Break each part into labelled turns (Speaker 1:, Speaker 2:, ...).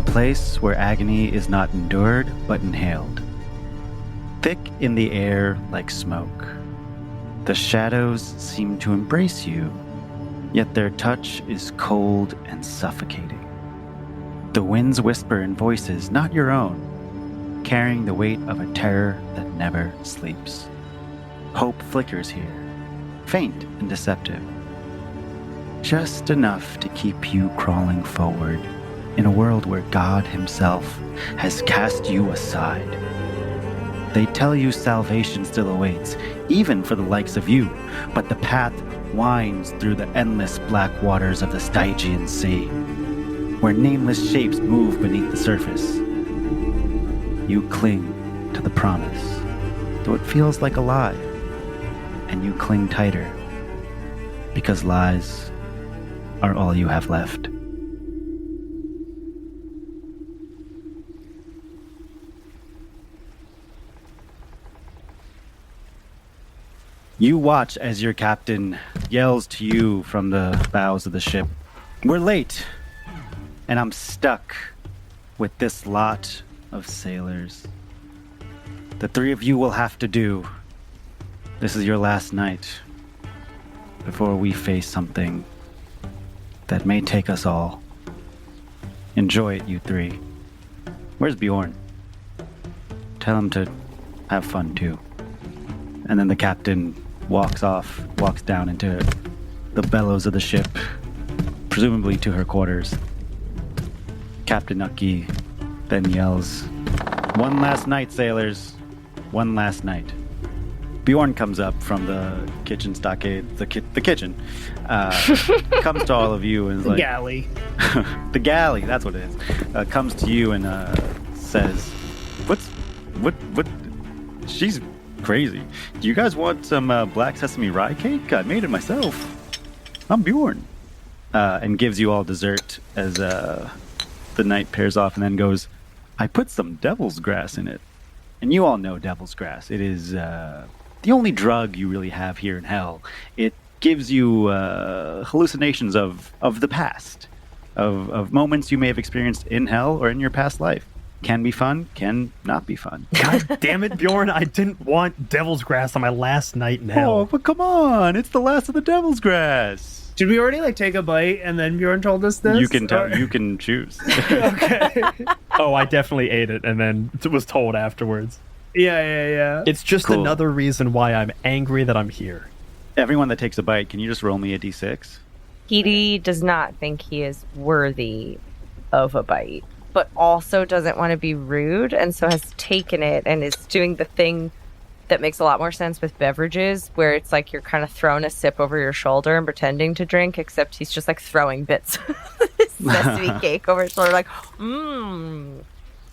Speaker 1: place where agony is not endured but inhaled. Thick in the air like smoke, the shadows seem to embrace you, yet their touch is cold and suffocating. The winds whisper in voices not your own, carrying the weight of a terror that never sleeps. Hope flickers here, faint and deceptive, just enough to keep you crawling forward in a world where God himself has cast you aside. They tell you salvation still awaits, even for the likes of you, but the path winds through the endless black waters of the Stygian Sea, where nameless shapes move beneath the surface. You cling to the promise, though it feels like a lie, and you cling tighter, because lies are all you have left. You watch as your captain yells to you from the bows of the ship, "We're late, and I'm stuck with this lot of sailors. The three of you will have to do. This is your last night before we face something that may take us all. Enjoy it, you three. Where's Bjorn? Tell him to have fun too." And then the captain walks down into the bellows of the ship, presumably to her quarters. Captain Nucky then yells, "One last night, sailors. One last night." Bjorn comes up from the kitchen stockade, the kitchen, comes to all of you and is like...
Speaker 2: Galley.
Speaker 1: The galley, that's what it is. Comes to you and says, what, she's crazy. Do you guys want some black sesame rye cake? I made it myself. I'm Bjorn. And gives you all dessert as the night pairs off and then goes, "I put some devil's grass in it." And you all know devil's grass. It is the only drug you really have here in hell. It gives you hallucinations of the past, of moments you may have experienced in hell or in your past life. Can be fun, can not be fun.
Speaker 3: God damn it, Bjorn, I didn't want devil's grass on my last night in hell.
Speaker 1: Oh, but come on, it's the last of the devil's grass.
Speaker 2: Did we already take a bite and then Bjorn told us this?
Speaker 1: You can choose.
Speaker 2: Okay.
Speaker 3: Oh, I definitely ate it and then was told afterwards.
Speaker 2: Yeah.
Speaker 3: It's just
Speaker 1: Cool.
Speaker 3: another reason why I'm angry that I'm here.
Speaker 1: Everyone that takes a bite, can you just roll me a d6?
Speaker 4: He does not think he is worthy of a bite, but also doesn't want to be rude, and so has taken it and is doing the thing that makes a lot more sense with beverages, where it's like you're kind of throwing a sip over your shoulder and pretending to drink, except he's just like throwing bits of sesame cake over his shoulder, like,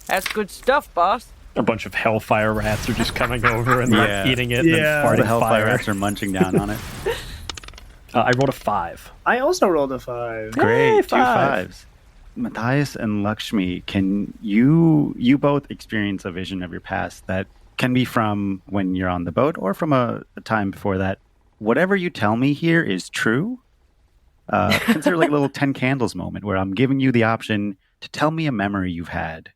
Speaker 4: that's good stuff, boss.
Speaker 3: A bunch of hellfire rats are just coming over and
Speaker 1: Yeah.
Speaker 3: eating it
Speaker 2: Yeah.
Speaker 3: and
Speaker 1: The
Speaker 3: then farting
Speaker 1: hellfire
Speaker 3: fire.
Speaker 1: rats are munching down on it.
Speaker 3: I rolled a 5.
Speaker 2: I also rolled a 5.
Speaker 1: Great,
Speaker 3: Yay,
Speaker 1: 2
Speaker 3: 5.
Speaker 1: 5s. Matthias and Lakshmi, can you both experience a vision of your past that can be from when you're on the boat or from a time before that? Whatever you tell me here is true. Consider like a little 10 candles moment where I'm giving you the option to tell me a memory you've had.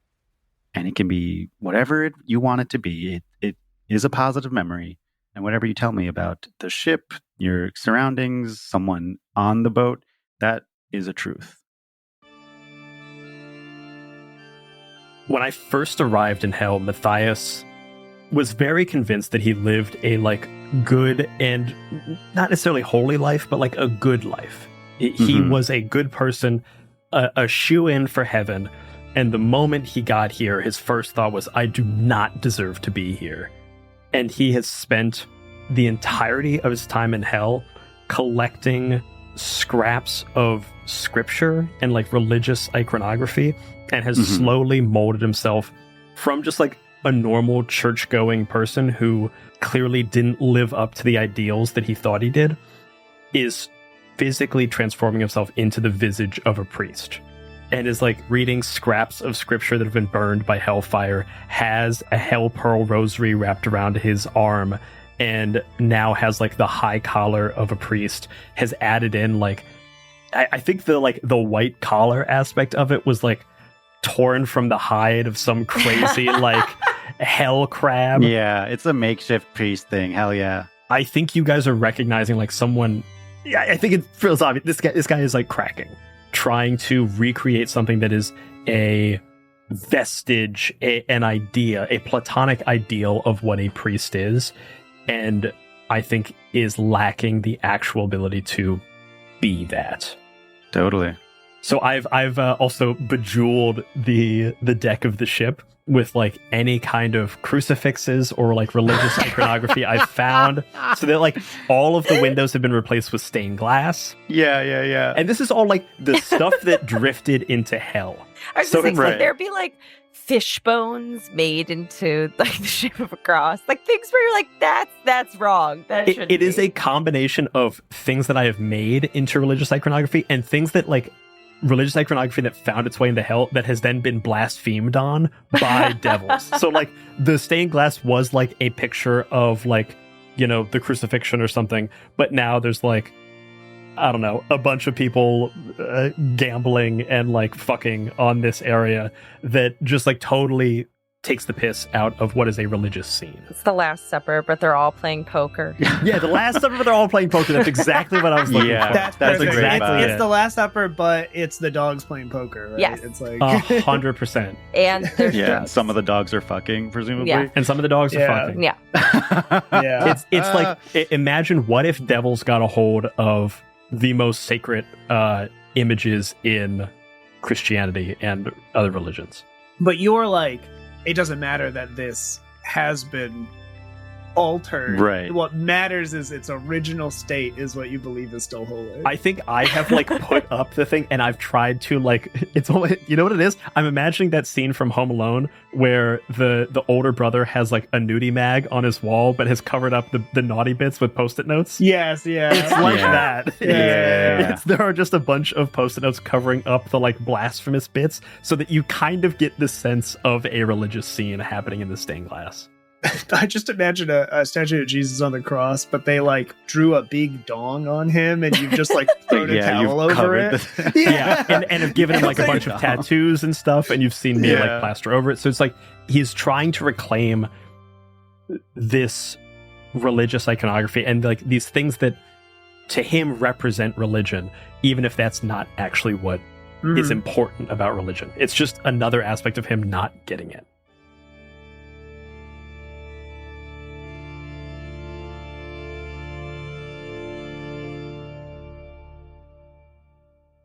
Speaker 1: And it can be whatever you want it to be. It is a positive memory. And whatever you tell me about the ship, your surroundings, someone on the boat, that is a truth.
Speaker 3: When I first arrived in hell, Matthias was very convinced that he lived a good and not necessarily holy life, but a good life. He was a good person, a shoe-in for heaven. And the moment he got here, his first thought was, I do not deserve to be here. And he has spent the entirety of his time in hell collecting scraps of scripture and religious iconography, and has slowly molded himself from just a normal church-going person who clearly didn't live up to the ideals that he thought he did, is physically transforming himself into the visage of a priest. And is reading scraps of scripture that have been burned by hellfire, has a hell pearl rosary wrapped around his arm, and now has the high collar of a priest, has added in I think the white collar aspect of it was torn from the hide of some crazy like hell crab.
Speaker 1: Yeah, it's a makeshift priest thing. Hell yeah.
Speaker 3: I think you guys are recognizing like someone. Yeah, I think it feels obvious. This guy is like cracking, trying to recreate something that is a vestige, an idea, a platonic ideal of what a priest is, and I think is lacking the actual ability to be that.
Speaker 1: Totally.
Speaker 3: So I've also bejeweled the deck of the ship with like any kind of crucifixes or like religious iconography I've found, so that like all of the windows have been replaced with stained glass.
Speaker 1: Yeah.
Speaker 3: And this is all like the stuff that drifted into hell.
Speaker 4: I was
Speaker 3: So
Speaker 4: just
Speaker 3: it's
Speaker 4: could there be like fish bones made into like the shape of a cross? Like things where you're like, that's wrong. That shouldn't
Speaker 3: It is
Speaker 4: be.
Speaker 3: a combination of things that I have made into religious iconography and things that like religious iconography that found its way into hell that has then been blasphemed on by devils. So like the stained glass was like a picture of like, you know, the crucifixion or something, but now there's like, I don't know, a bunch of people gambling and like fucking on this area that just like totally takes the piss out of what is a religious scene.
Speaker 4: It's the Last Supper, but they're all playing poker.
Speaker 3: Yeah, the Last Supper, they're all playing poker. That's exactly what I was looking
Speaker 1: Yeah.
Speaker 3: for.
Speaker 2: That's
Speaker 1: That's
Speaker 2: perfect.
Speaker 1: exactly
Speaker 2: It's
Speaker 3: it.
Speaker 2: the Last Supper, but it's the dogs playing poker, right?
Speaker 4: Yes.
Speaker 2: It's like
Speaker 3: 100%.
Speaker 4: And there's
Speaker 1: Yeah,
Speaker 4: drugs.
Speaker 1: some of the dogs are fucking, presumably.
Speaker 4: Yeah.
Speaker 3: And some of the dogs are
Speaker 2: Yeah.
Speaker 3: fucking.
Speaker 4: Yeah.
Speaker 2: yeah.
Speaker 3: It's like, imagine what if devils got a hold of the most sacred images in Christianity and other religions.
Speaker 2: But you're like, it doesn't matter that this has been altered.
Speaker 1: Right.
Speaker 2: What matters is its original state is what you believe is still holy.
Speaker 3: I think I have like put up the thing and I've tried to like, it's only, you know what it is? I'm imagining that scene from Home Alone where the older brother has like a nudie mag on his wall but has covered up the naughty bits with Post-it notes.
Speaker 2: Yes, yeah.
Speaker 3: It's like
Speaker 1: Yeah.
Speaker 3: that.
Speaker 1: Yeah.
Speaker 3: There are just a bunch of Post-it notes covering up the like blasphemous bits so that you kind of get the sense of a religious scene happening in the stained glass.
Speaker 2: I just imagine a statue of Jesus on the cross, but they like drew a big dong on him and you've just like thrown a
Speaker 1: Yeah, you've
Speaker 2: towel over
Speaker 1: covered
Speaker 2: it.
Speaker 1: the-
Speaker 3: Yeah, and have given him like a bunch of tattoos and stuff, and you've seen me
Speaker 1: Yeah.
Speaker 3: like plaster over it. So it's like he's trying to reclaim this religious iconography and like these things that to him represent religion, even if that's not actually what is important about religion. It's just another aspect of him not getting it.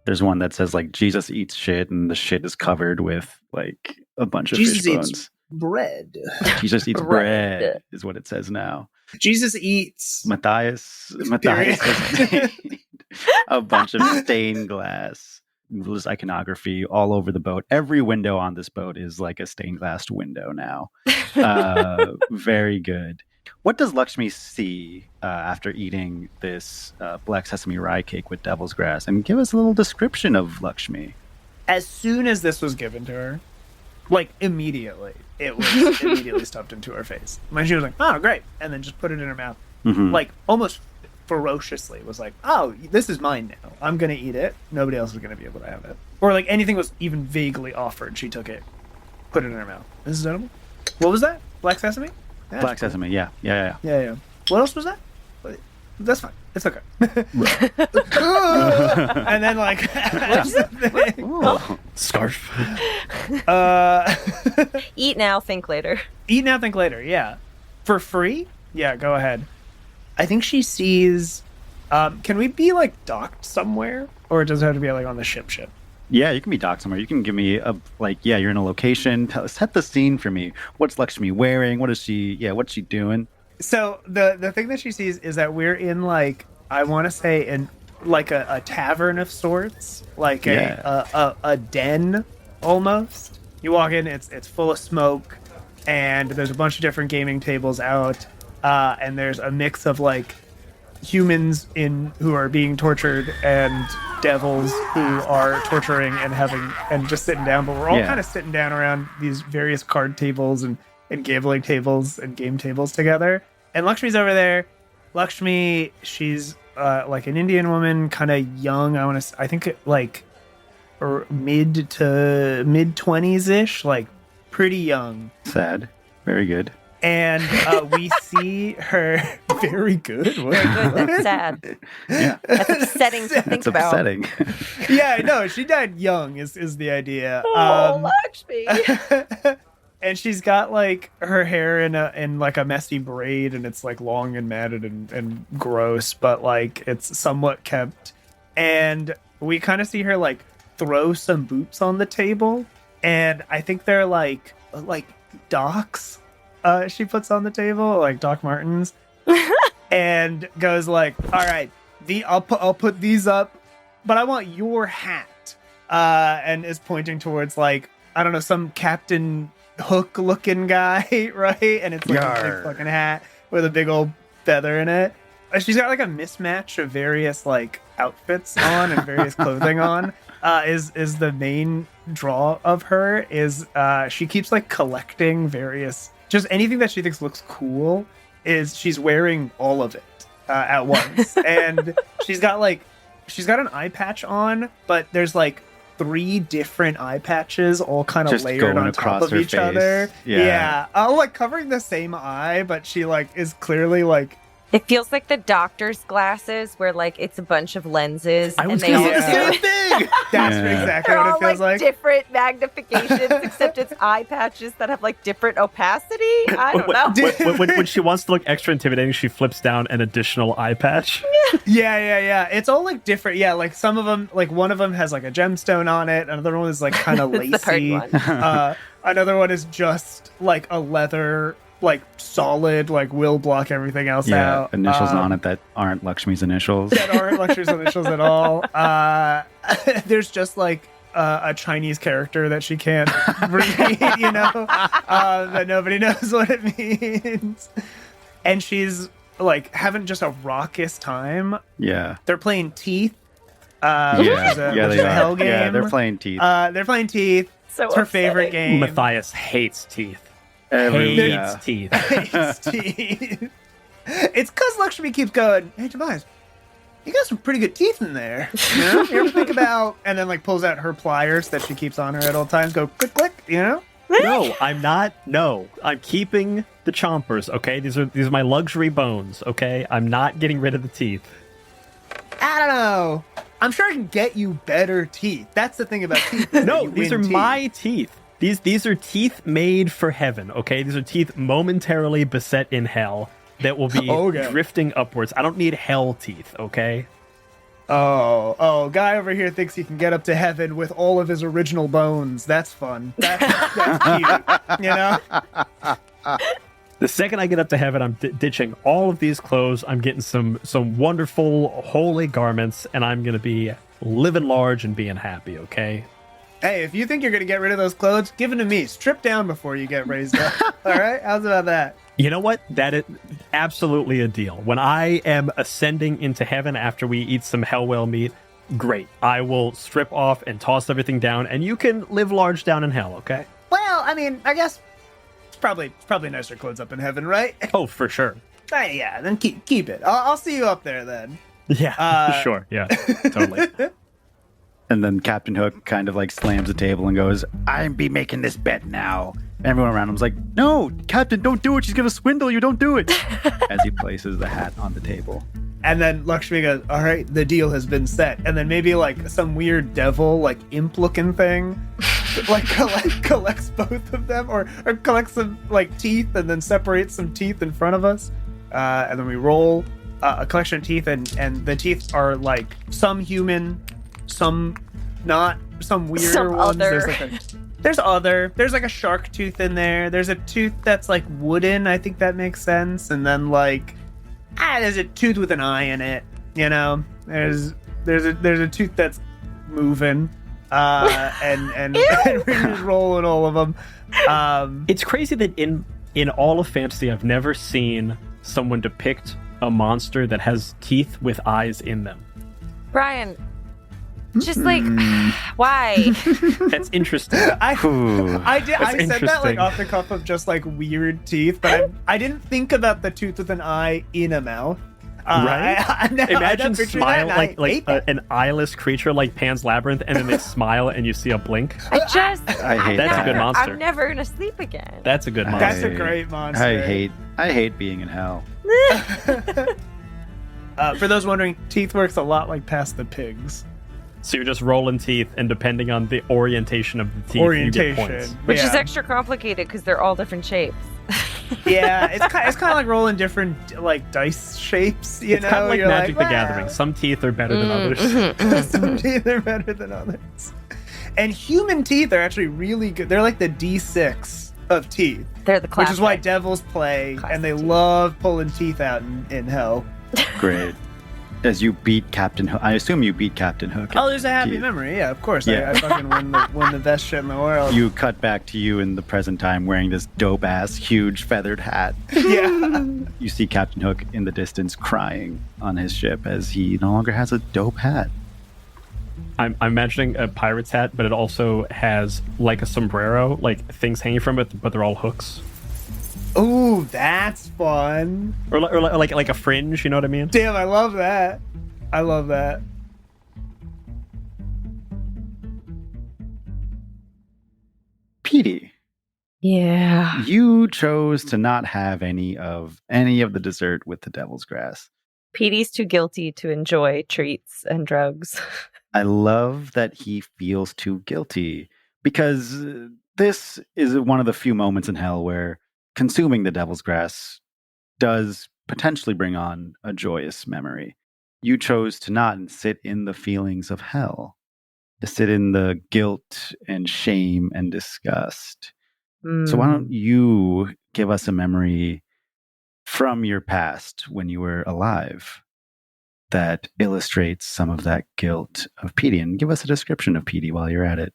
Speaker 1: There's one that says like Jesus eats shit and the shit is covered with like a bunch of
Speaker 2: Jesus
Speaker 1: fish
Speaker 2: eats
Speaker 1: bones.
Speaker 2: bread.
Speaker 1: Jesus eats
Speaker 4: Bread.
Speaker 1: bread is what it says now.
Speaker 2: Jesus eats.
Speaker 1: Matthias has made a bunch of stained glass religious iconography all over the boat. Every window on this boat is like a stained glass window now. Very good. What does Lakshmi see after eating this black sesame rye cake with devil's grass? And give us a little description of Lakshmi.
Speaker 2: As soon as this was given to her, like immediately, it was immediately stuffed into her face. And she was like, "Oh, great," and then just put it in her mouth,
Speaker 1: Mhm.
Speaker 2: like almost ferociously. Was like, "Oh, this is mine now. I'm gonna eat it. Nobody else is gonna be able to have it." Or like anything was even vaguely offered, she took it, put it in her mouth. This is edible. What was that? Black sesame? Yeah,
Speaker 1: Black sesame, yeah.
Speaker 2: Yeah. What else was that? That's fine. It's okay. And then like,
Speaker 1: Ooh.
Speaker 3: Scarf.
Speaker 4: Eat now, think later.
Speaker 2: eat now, think later. Yeah, for free. Yeah, go ahead. I think she sees. Can we be like docked somewhere, or does it have to be like on the ship?
Speaker 1: Yeah, you can be docked somewhere. You can give me a you're in a location. Set the scene for me. What's Lakshmi wearing? What is she? Yeah, what's she doing?
Speaker 2: So the thing that she sees is that we're in like, I want to say in like a tavern of sorts, like a den almost. You walk in, it's full of smoke, and there's a bunch of different gaming tables out, and there's a mix of like humans who are being tortured and devils who are torturing and just sitting down. But we're all kind of sitting down around these various card tables and gambling tables and game tables together. And Lakshmi's over there. Lakshmi, she's like an Indian woman, kind of young. I think like mid 20s ish, like pretty young.
Speaker 1: Sad. Very good.
Speaker 2: And we see her very good. What?
Speaker 4: That's sad.
Speaker 1: Yeah.
Speaker 4: That's upsetting to think
Speaker 1: That's
Speaker 4: about.
Speaker 1: upsetting.
Speaker 2: Yeah, no, she died young is the idea.
Speaker 4: Oh, Lakshmi.
Speaker 2: And she's got like her hair in like a messy braid, and it's like long and matted and gross, but like it's somewhat kept. And we kind of see her like throw some boots on the table, and I think they're like Doc's. She puts on the table, like Doc Martens, and goes like, "All right, I'll put these up, but I want your hat." And is pointing towards like, I don't know, some Captain Hook looking guy, right? And it's like a big fucking hat with a big old feather in it. She's got like a mismatch of various like outfits on and various clothing on. Is the main draw of her is she keeps like collecting various, just anything that she thinks looks cool is she's wearing all of it at once. And she's got an eye patch on, but there's like 3 different eye patches all kind of
Speaker 1: Just
Speaker 2: layered
Speaker 1: going
Speaker 2: on top
Speaker 1: across
Speaker 2: of
Speaker 1: her
Speaker 2: each
Speaker 1: face.
Speaker 2: other.
Speaker 1: Yeah.
Speaker 2: Like covering the same eye, but she like is clearly like,
Speaker 4: It feels like the doctor's glasses, where like it's a bunch of lenses,
Speaker 3: I
Speaker 4: and
Speaker 3: was
Speaker 4: they
Speaker 3: gonna
Speaker 4: all
Speaker 3: say the
Speaker 2: Yeah.
Speaker 3: same thing.
Speaker 2: that's
Speaker 1: Yeah.
Speaker 2: exactly
Speaker 4: they're
Speaker 2: what
Speaker 4: all
Speaker 2: it feels like.
Speaker 4: different magnifications, except it's eye patches that have like different opacity. I don't know.
Speaker 3: When she wants to look extra intimidating, she flips down an additional eye patch.
Speaker 2: Yeah. It's all like different. Yeah, like some of them, like one of them has like a gemstone on it. Another one is like kind of
Speaker 4: It's the pretty
Speaker 2: lacy.
Speaker 4: one.
Speaker 2: Another one is just like a leather, like solid, like will block everything else
Speaker 1: Yeah.
Speaker 2: out.
Speaker 1: Initials on it that aren't Lakshmi's initials.
Speaker 2: That aren't Lecture's initials at all. There's just like a Chinese character that she can't read, you know, that nobody knows what it means. And she's like having just a raucous time.
Speaker 1: Yeah.
Speaker 2: They're playing Teeth.
Speaker 1: Yeah.
Speaker 2: Which is
Speaker 1: Yeah,
Speaker 2: which
Speaker 1: they
Speaker 2: is a
Speaker 1: are.
Speaker 2: hell game.
Speaker 1: Yeah, they're playing teeth.
Speaker 2: They're playing Teeth.
Speaker 4: So
Speaker 2: It's her favorite
Speaker 4: upsetting.
Speaker 2: game.
Speaker 3: Matthias hates teeth.
Speaker 1: Every-
Speaker 3: Hates
Speaker 1: yeah.
Speaker 3: teeth.
Speaker 2: Hates teeth. It's because Lakshmi keeps going, "Hey, Tobias, you got some pretty good teeth in there. You know? You ever think about," and then like pulls out her pliers that she keeps on her at all times, go click, click, you know?
Speaker 3: No, I'm not. No, I'm keeping the chompers. Okay, these are my luxury bones. Okay, I'm not getting rid of the teeth.
Speaker 2: I don't know. I'm sure I can get you better teeth. That's the thing about teeth. is that
Speaker 3: No,
Speaker 2: you
Speaker 3: these
Speaker 2: win
Speaker 3: are
Speaker 2: teeth.
Speaker 3: my teeth. These are teeth made for heaven. Okay, these are teeth momentarily beset in hell that will be
Speaker 2: Okay.
Speaker 3: drifting upwards. I don't need hell teeth. Okay.
Speaker 2: Oh, guy over here thinks he can get up to heaven with all of his original bones. That's fun. That's cute. You know?
Speaker 3: The second I get up to heaven, I'm ditching all of these clothes. I'm getting some wonderful holy garments, and I'm gonna be living large and being happy. Okay.
Speaker 2: Hey, if you think you're going to get rid of those clothes, give them to me. Strip down before you get raised up. All right? How's about that?
Speaker 3: You know what? That is absolutely a deal. When I am ascending into heaven after we eat some hellwhale meat, great. I will strip off and toss everything down, and you can live large down in hell. Okay.
Speaker 2: Well, I mean, I guess it's probably nicer clothes up in heaven, right?
Speaker 3: Oh, for sure.
Speaker 2: Yeah, then keep it. I'll see you up there then.
Speaker 3: Yeah, sure. Yeah, totally.
Speaker 1: And then Captain Hook kind of like slams the table and goes, "I'm be making this bet now." Everyone around him's like, "No, Captain, don't do it. She's going to swindle you. Don't do it." As he places the hat on the table.
Speaker 2: And then Lakshmi goes, "All right, the deal has been set." And then maybe like some weird devil, like imp-looking thing, like collects both of them, or collects some like teeth and then separates some teeth in front of us. And then we roll a collection of teeth, and the teeth are like some human, some not, some weirder
Speaker 4: Some
Speaker 2: ones.
Speaker 4: other.
Speaker 2: There's like a shark tooth in there. There's a tooth that's like wooden. I think that makes sense. And then like, there's a tooth with an eye in it. You know, there's a tooth that's moving. And we're just rolling all of them.
Speaker 3: It's crazy that in all of fantasy, I've never seen someone depict a monster that has teeth with eyes in them.
Speaker 4: Brian, just like, why?
Speaker 3: That's interesting.
Speaker 2: I said that like
Speaker 3: interesting.
Speaker 2: off the cuff of just like weird teeth, but I didn't think about the tooth with an eye in a mouth.
Speaker 3: Imagine smile
Speaker 2: that,
Speaker 3: like an eyeless creature like Pan's Labyrinth, and then they smile and you see a blink.
Speaker 1: I hate
Speaker 3: That's a good monster.
Speaker 4: I'm never gonna sleep again.
Speaker 3: That's a good monster.
Speaker 2: That's a great monster.
Speaker 1: I hate being in hell.
Speaker 2: For those wondering, teeth works a lot like Pass the Pigs.
Speaker 3: So you're just rolling teeth, and depending on the orientation of the teeth, you get points.
Speaker 4: Which is extra complicated because they're all different shapes.
Speaker 2: Yeah, it's kind of like rolling different like dice shapes. It's
Speaker 3: kind of like
Speaker 2: You're
Speaker 3: Magic
Speaker 2: like,
Speaker 3: the Gathering. Some teeth are better than others.
Speaker 2: Some teeth are better than others. And human teeth are actually really good. They're like the D6 of teeth.
Speaker 4: They're the classic.
Speaker 2: Which is why devils play, and they love pulling teeth out in hell.
Speaker 1: Great. As you beat Captain Hook. I assume you beat Captain Hook.
Speaker 2: Oh, there's a happy memory. Yeah, of course.
Speaker 1: Yeah.
Speaker 2: I fucking won the best shit in the world.
Speaker 1: You cut back to you in the present time wearing this dope-ass, huge feathered hat.
Speaker 2: Yeah.
Speaker 1: You see Captain Hook in the distance crying on his ship as he no longer has a dope hat.
Speaker 3: I'm imagining a pirate's hat, but it also has like a sombrero, like things hanging from it, but they're all hooks.
Speaker 2: Ooh, that's fun.
Speaker 3: Or like a fringe, you know what I mean?
Speaker 2: Damn, I love that. I love that.
Speaker 1: Petey.
Speaker 4: Yeah.
Speaker 1: You chose to not have any of the dessert with the devil's grass.
Speaker 4: Petey's too guilty to enjoy treats and drugs.
Speaker 1: I love that he feels too guilty because this is one of the few moments in hell where consuming the devil's grass does potentially bring on a joyous memory. You chose to not and sit in the feelings of hell, to sit in the guilt and shame and disgust. So why don't you give us a memory from your past when you were alive that illustrates some of that guilt of Petey, and give us a description of Petey while you're at it.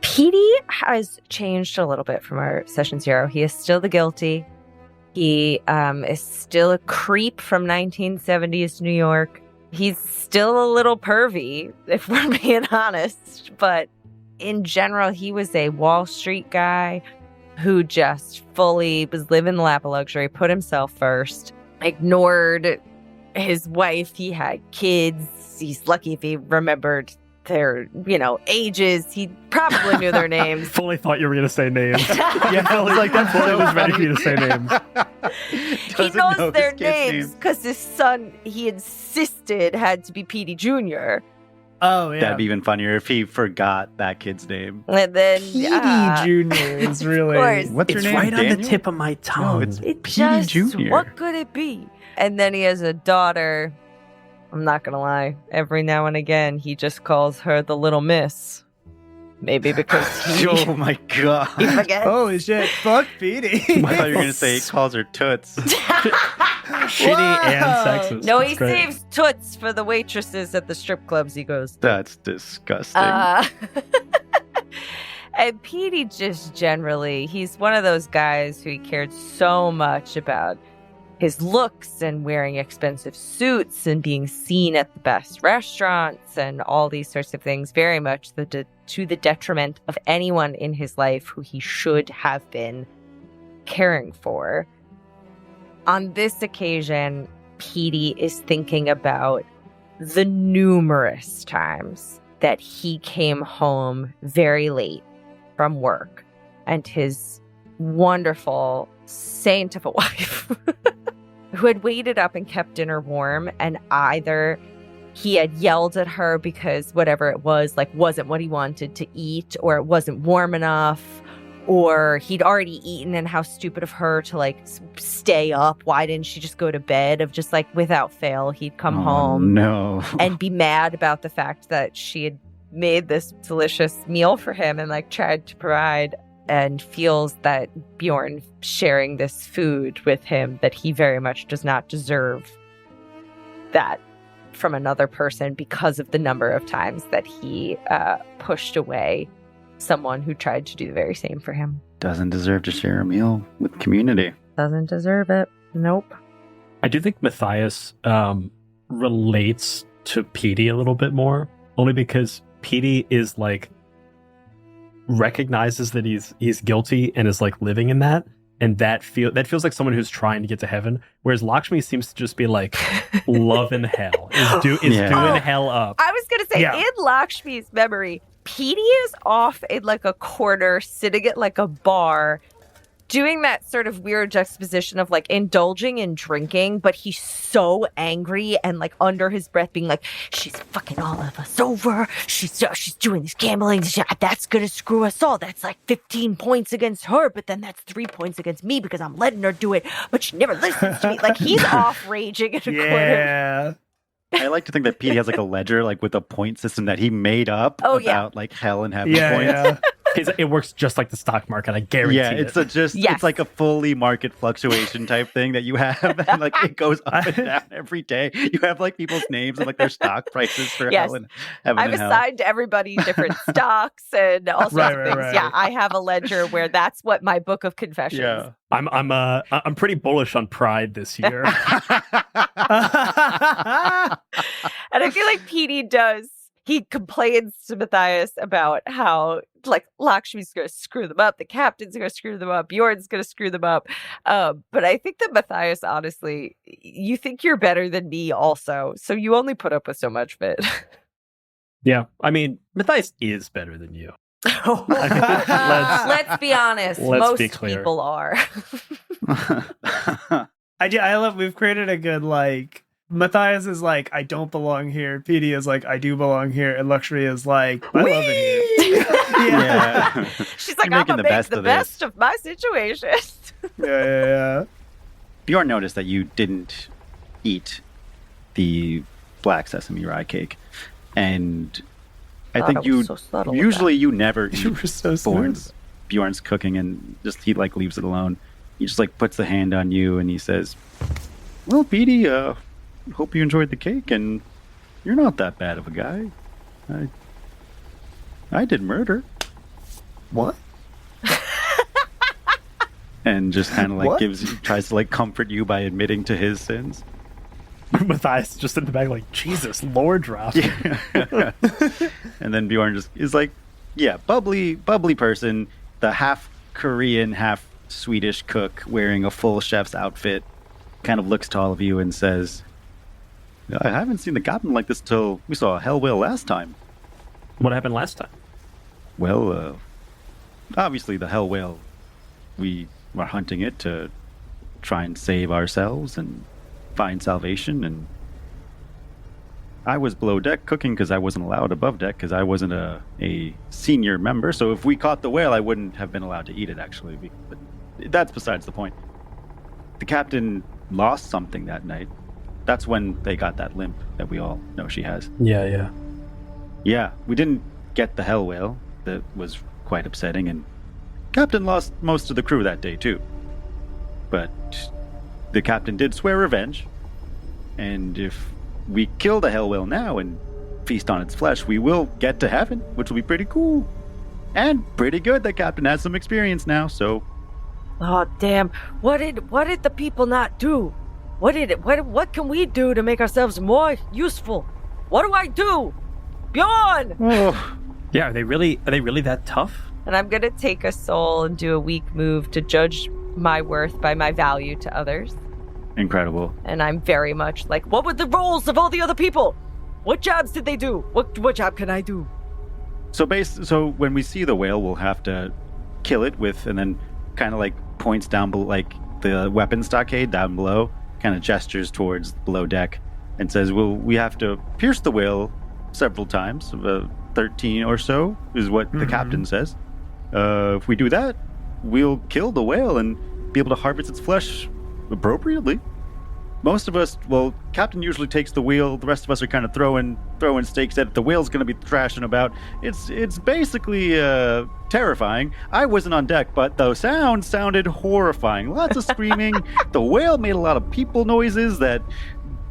Speaker 4: Petey has changed a little bit from our session 0. He is still the guilty. He is still a creep from 1970s New York. He's still a little pervy, if we're being honest. But in general, he was a Wall Street guy who just fully was living the lap of luxury, put himself first, ignored his wife. He had kids. He's lucky if he remembered their, ages. He probably knew their names.
Speaker 3: Fully thought you were going to say names. Yeah, I was like, that fully was ready for you to say names.
Speaker 4: He knows their names because his son, he insisted, had to be Petey Jr.
Speaker 2: Oh, yeah.
Speaker 1: That'd be even funnier if he forgot that kid's name.
Speaker 4: And then
Speaker 2: Petey Jr. is really...
Speaker 4: Of course.
Speaker 1: What's
Speaker 3: It's
Speaker 1: your name,
Speaker 3: right
Speaker 1: Daniel?
Speaker 3: on the tip of my tongue.
Speaker 1: No, it's
Speaker 4: It
Speaker 1: Petey
Speaker 4: just,
Speaker 1: Jr.
Speaker 4: what could it be? And then he has a daughter. I'm not gonna lie. Every now and again, he just calls her the little miss. Maybe because he
Speaker 1: Oh my god.
Speaker 4: forgets.
Speaker 2: Holy shit. Fuck Petey.
Speaker 1: I thought you were going to say he calls her Toots.
Speaker 3: Shitty and sexist.
Speaker 4: No,
Speaker 3: That's
Speaker 4: he
Speaker 3: great.
Speaker 4: saves toots for the waitresses at the strip clubs he goes to.
Speaker 1: That's disgusting.
Speaker 4: And Petey just generally, he's one of those guys who he cared so much about his looks and wearing expensive suits and being seen at the best restaurants and all these sorts of things, very much to the detriment of anyone in his life who he should have been caring for. On this occasion, Petey is thinking about the numerous times that he came home very late from work and his wonderful saint of a wife who had waited up and kept dinner warm, and either he had yelled at her because whatever it was, wasn't what he wanted to eat, or it wasn't warm enough, or he'd already eaten and how stupid of her to stay up. Why didn't she just go to bed? Of just without fail, he'd come home
Speaker 1: No.
Speaker 4: and be mad about the fact that she had made this delicious meal for him and tried to provide, and feels that Bjorn sharing this food with him, that he very much does not deserve that from another person because of the number of times that he pushed away someone who tried to do the very same for him.
Speaker 1: Doesn't deserve to share a meal with community.
Speaker 4: Doesn't deserve it. Nope.
Speaker 3: I do think Matthias relates to Petey a little bit more, only because Petey is recognizes that he's guilty and is living in that, and that feels like someone who's trying to get to heaven, whereas Lakshmi seems to just be like loving hell, is doing hell up.
Speaker 4: I was gonna say, in Lakshmi's memory, Petey is off in like a corner, sitting at like a bar, doing that sort of weird juxtaposition of like indulging in drinking, but he's so angry and like under his breath being like, she's fucking all of us over. She's doing this gambling. That's going to screw us all. That's like 15 points against her, but then that's 3 points against me because I'm letting her do it, but she never listens to me. Like he's off raging in a corner.
Speaker 1: I like to think that Petey has like a ledger, like with a point system that he made up about like hell and heaven points.
Speaker 2: Yeah.
Speaker 3: It works just like the stock market, I guarantee.
Speaker 1: Yeah, it's like a fully market fluctuation type thing that you have, and like it goes up and down every day. You have like people's names and like their stock prices for hell and heaven.
Speaker 4: I've assigned everybody different stocks and all sorts of things.
Speaker 2: Right.
Speaker 4: Yeah, I have a ledger where that's what my book of confessions.
Speaker 1: Yeah.
Speaker 3: I'm pretty bullish on Pride this year.
Speaker 4: And I feel like Petey does. He complains to Matthias about how, like, Lakshmi's going to screw them up, the captain's going to screw them up, Bjorn's going to screw them up. But I think that Matthias, honestly, you think you're better than me also, so you only put up with so much of it.
Speaker 3: Yeah, I mean, Matthias is better than you.
Speaker 4: Let's be honest. Most people are.
Speaker 2: I love, we've created a good, like, Matthias is like, I don't belong here. Petey is like, I do belong here. And Luxury is like, I love it here.
Speaker 1: Yeah.
Speaker 4: She's like, I'm going to make the best of my situation.
Speaker 2: Yeah.
Speaker 1: Bjorn noticed that you didn't eat the black sesame rye cake. And I think you usually you never eat Bjorn's cooking, and just he like leaves it alone. He just like puts the hand on you and he says, well, Petey, hope you enjoyed the cake, and you're not that bad of a guy. I did murder.
Speaker 2: What?
Speaker 1: And just kind of like tries to like comfort you by admitting to his sins.
Speaker 3: Matthias just in the back like, Jesus, lore drop.
Speaker 1: Yeah. And then Bjorn just is like, yeah, bubbly person, the half Korean, half Swedish cook wearing a full chef's outfit, kind of looks to all of you and says, I haven't seen the captain like this till we saw a hell whale last time.
Speaker 3: What happened last time?
Speaker 1: Well, obviously the hell whale, we were hunting it to try and save ourselves and find salvation, and I was below deck cooking because I wasn't allowed above deck because I wasn't a senior member, so if we caught the whale I wouldn't have been allowed to eat it actually, but that's besides the point. The captain lost something that night. That's when they got that limp that we all know she has.
Speaker 3: Yeah,
Speaker 1: we didn't get the hell whale. That was quite upsetting, and captain lost most of the crew that day too. But the captain did swear revenge, and if we kill the hell whale now and feast on its flesh, we will get to heaven, which will be pretty cool. And pretty good that captain has some experience now, so...
Speaker 4: Oh, damn. What did the people not do? What can we do to make ourselves more useful? What do I do? Bjorn!
Speaker 1: Oh.
Speaker 3: Yeah, are they really that tough?
Speaker 4: And I'm gonna take a soul and do a weak move to judge my worth by my value to others.
Speaker 1: Incredible.
Speaker 4: And I'm very much like, what were the roles of all the other people? What jobs did they do? What job can I do?
Speaker 1: So when we see the whale, we'll have to kill it with, and then kind of like points down below, like the weapon stockade down below, kind of gestures towards below deck and says, well, we have to pierce the whale several times, 13 or so is what the captain says. If we do that, we'll kill the whale and be able to harvest its flesh appropriately. Most of us, well, captain usually takes the wheel. The rest of us are kind of throwing stakes at it. The whale's going to be thrashing about. It's basically terrifying. I wasn't on deck, but the sound sounded horrifying. Lots of screaming. The whale made a lot of people noises that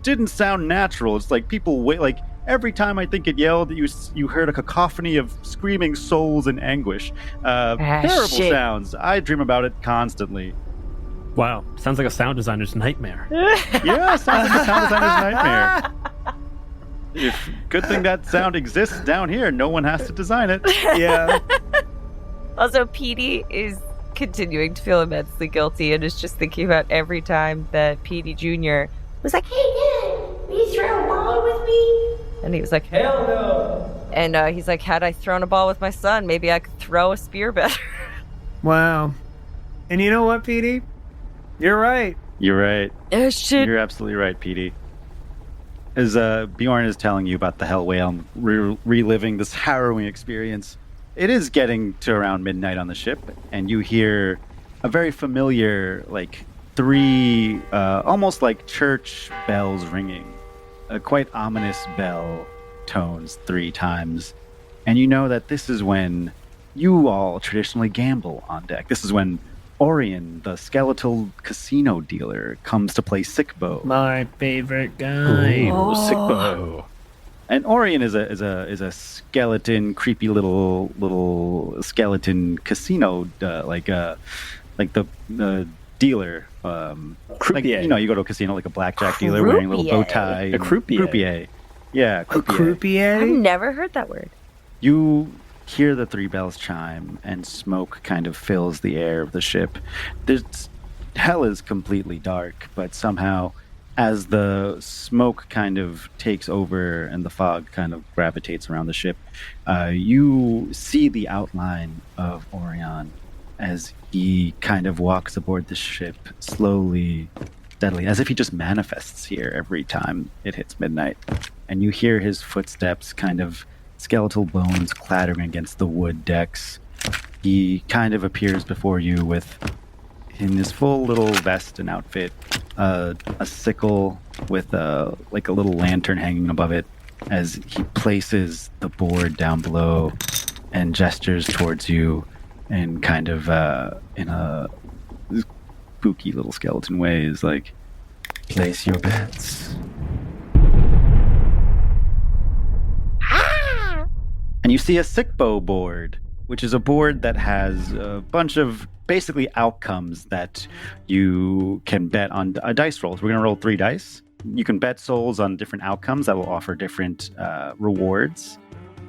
Speaker 1: didn't sound natural. It's like people like every time I think it yelled, you heard a cacophony of screaming souls in anguish. Terrible sounds. I dream about it constantly.
Speaker 3: Wow, sounds like a sound designer's nightmare.
Speaker 1: Yeah, sounds like a sound designer's nightmare. Good thing that sound exists down here. No one has to design it.
Speaker 2: Yeah.
Speaker 4: Also, Petey is continuing to feel immensely guilty and is just thinking about every time that Petey Jr. was like, "Hey, Dad, will you throw a ball with me?" And he was like, "Hell no." And he's like, "Had I thrown a ball with my son, maybe I could throw a spear better."
Speaker 2: Wow. And you know what, Petey? You're right.
Speaker 1: You're right.
Speaker 4: Oh, shit.
Speaker 1: You're absolutely right, Petey. As Bjorn is telling you about the Hell Whale, reliving this harrowing experience, it is getting to around midnight on the ship, and you hear a very familiar, like, 3, almost like church bells ringing. A quite ominous bell tones 3 times. And you know that this is when you all traditionally gamble on deck. This is when Orion, the skeletal casino dealer, comes to play Sickbo.
Speaker 2: My favorite guy.
Speaker 3: Ooh, Sickbo.
Speaker 1: And Orion is a skeleton, creepy little skeleton casino, like the dealer.
Speaker 3: Croupier.
Speaker 1: Like, you go to a casino like a blackjack dealer wearing a little bow tie.
Speaker 3: A croupier.
Speaker 1: Croupier. Yeah,
Speaker 2: A croupier?
Speaker 4: I've never heard that word.
Speaker 1: You hear the 3 bells chime, and smoke kind of fills the air of the ship. Hell is completely dark, but somehow, as the smoke kind of takes over and the fog kind of gravitates around the ship, you see the outline of Orion as he kind of walks aboard the ship slowly, steadily, as if he just manifests here every time it hits midnight. And you hear his footsteps, kind of skeletal bones clattering against the wood decks. He kind of appears before you in his full little vest and outfit, a sickle with a little lantern hanging above it, as he places the board down below and gestures towards you and kind of in a spooky little skeleton way is like, place your bets. And you see a Sickbo board, which is a board that has a bunch of basically outcomes that you can bet on dice rolls. We're going to roll 3 dice. You can bet souls on different outcomes that will offer different rewards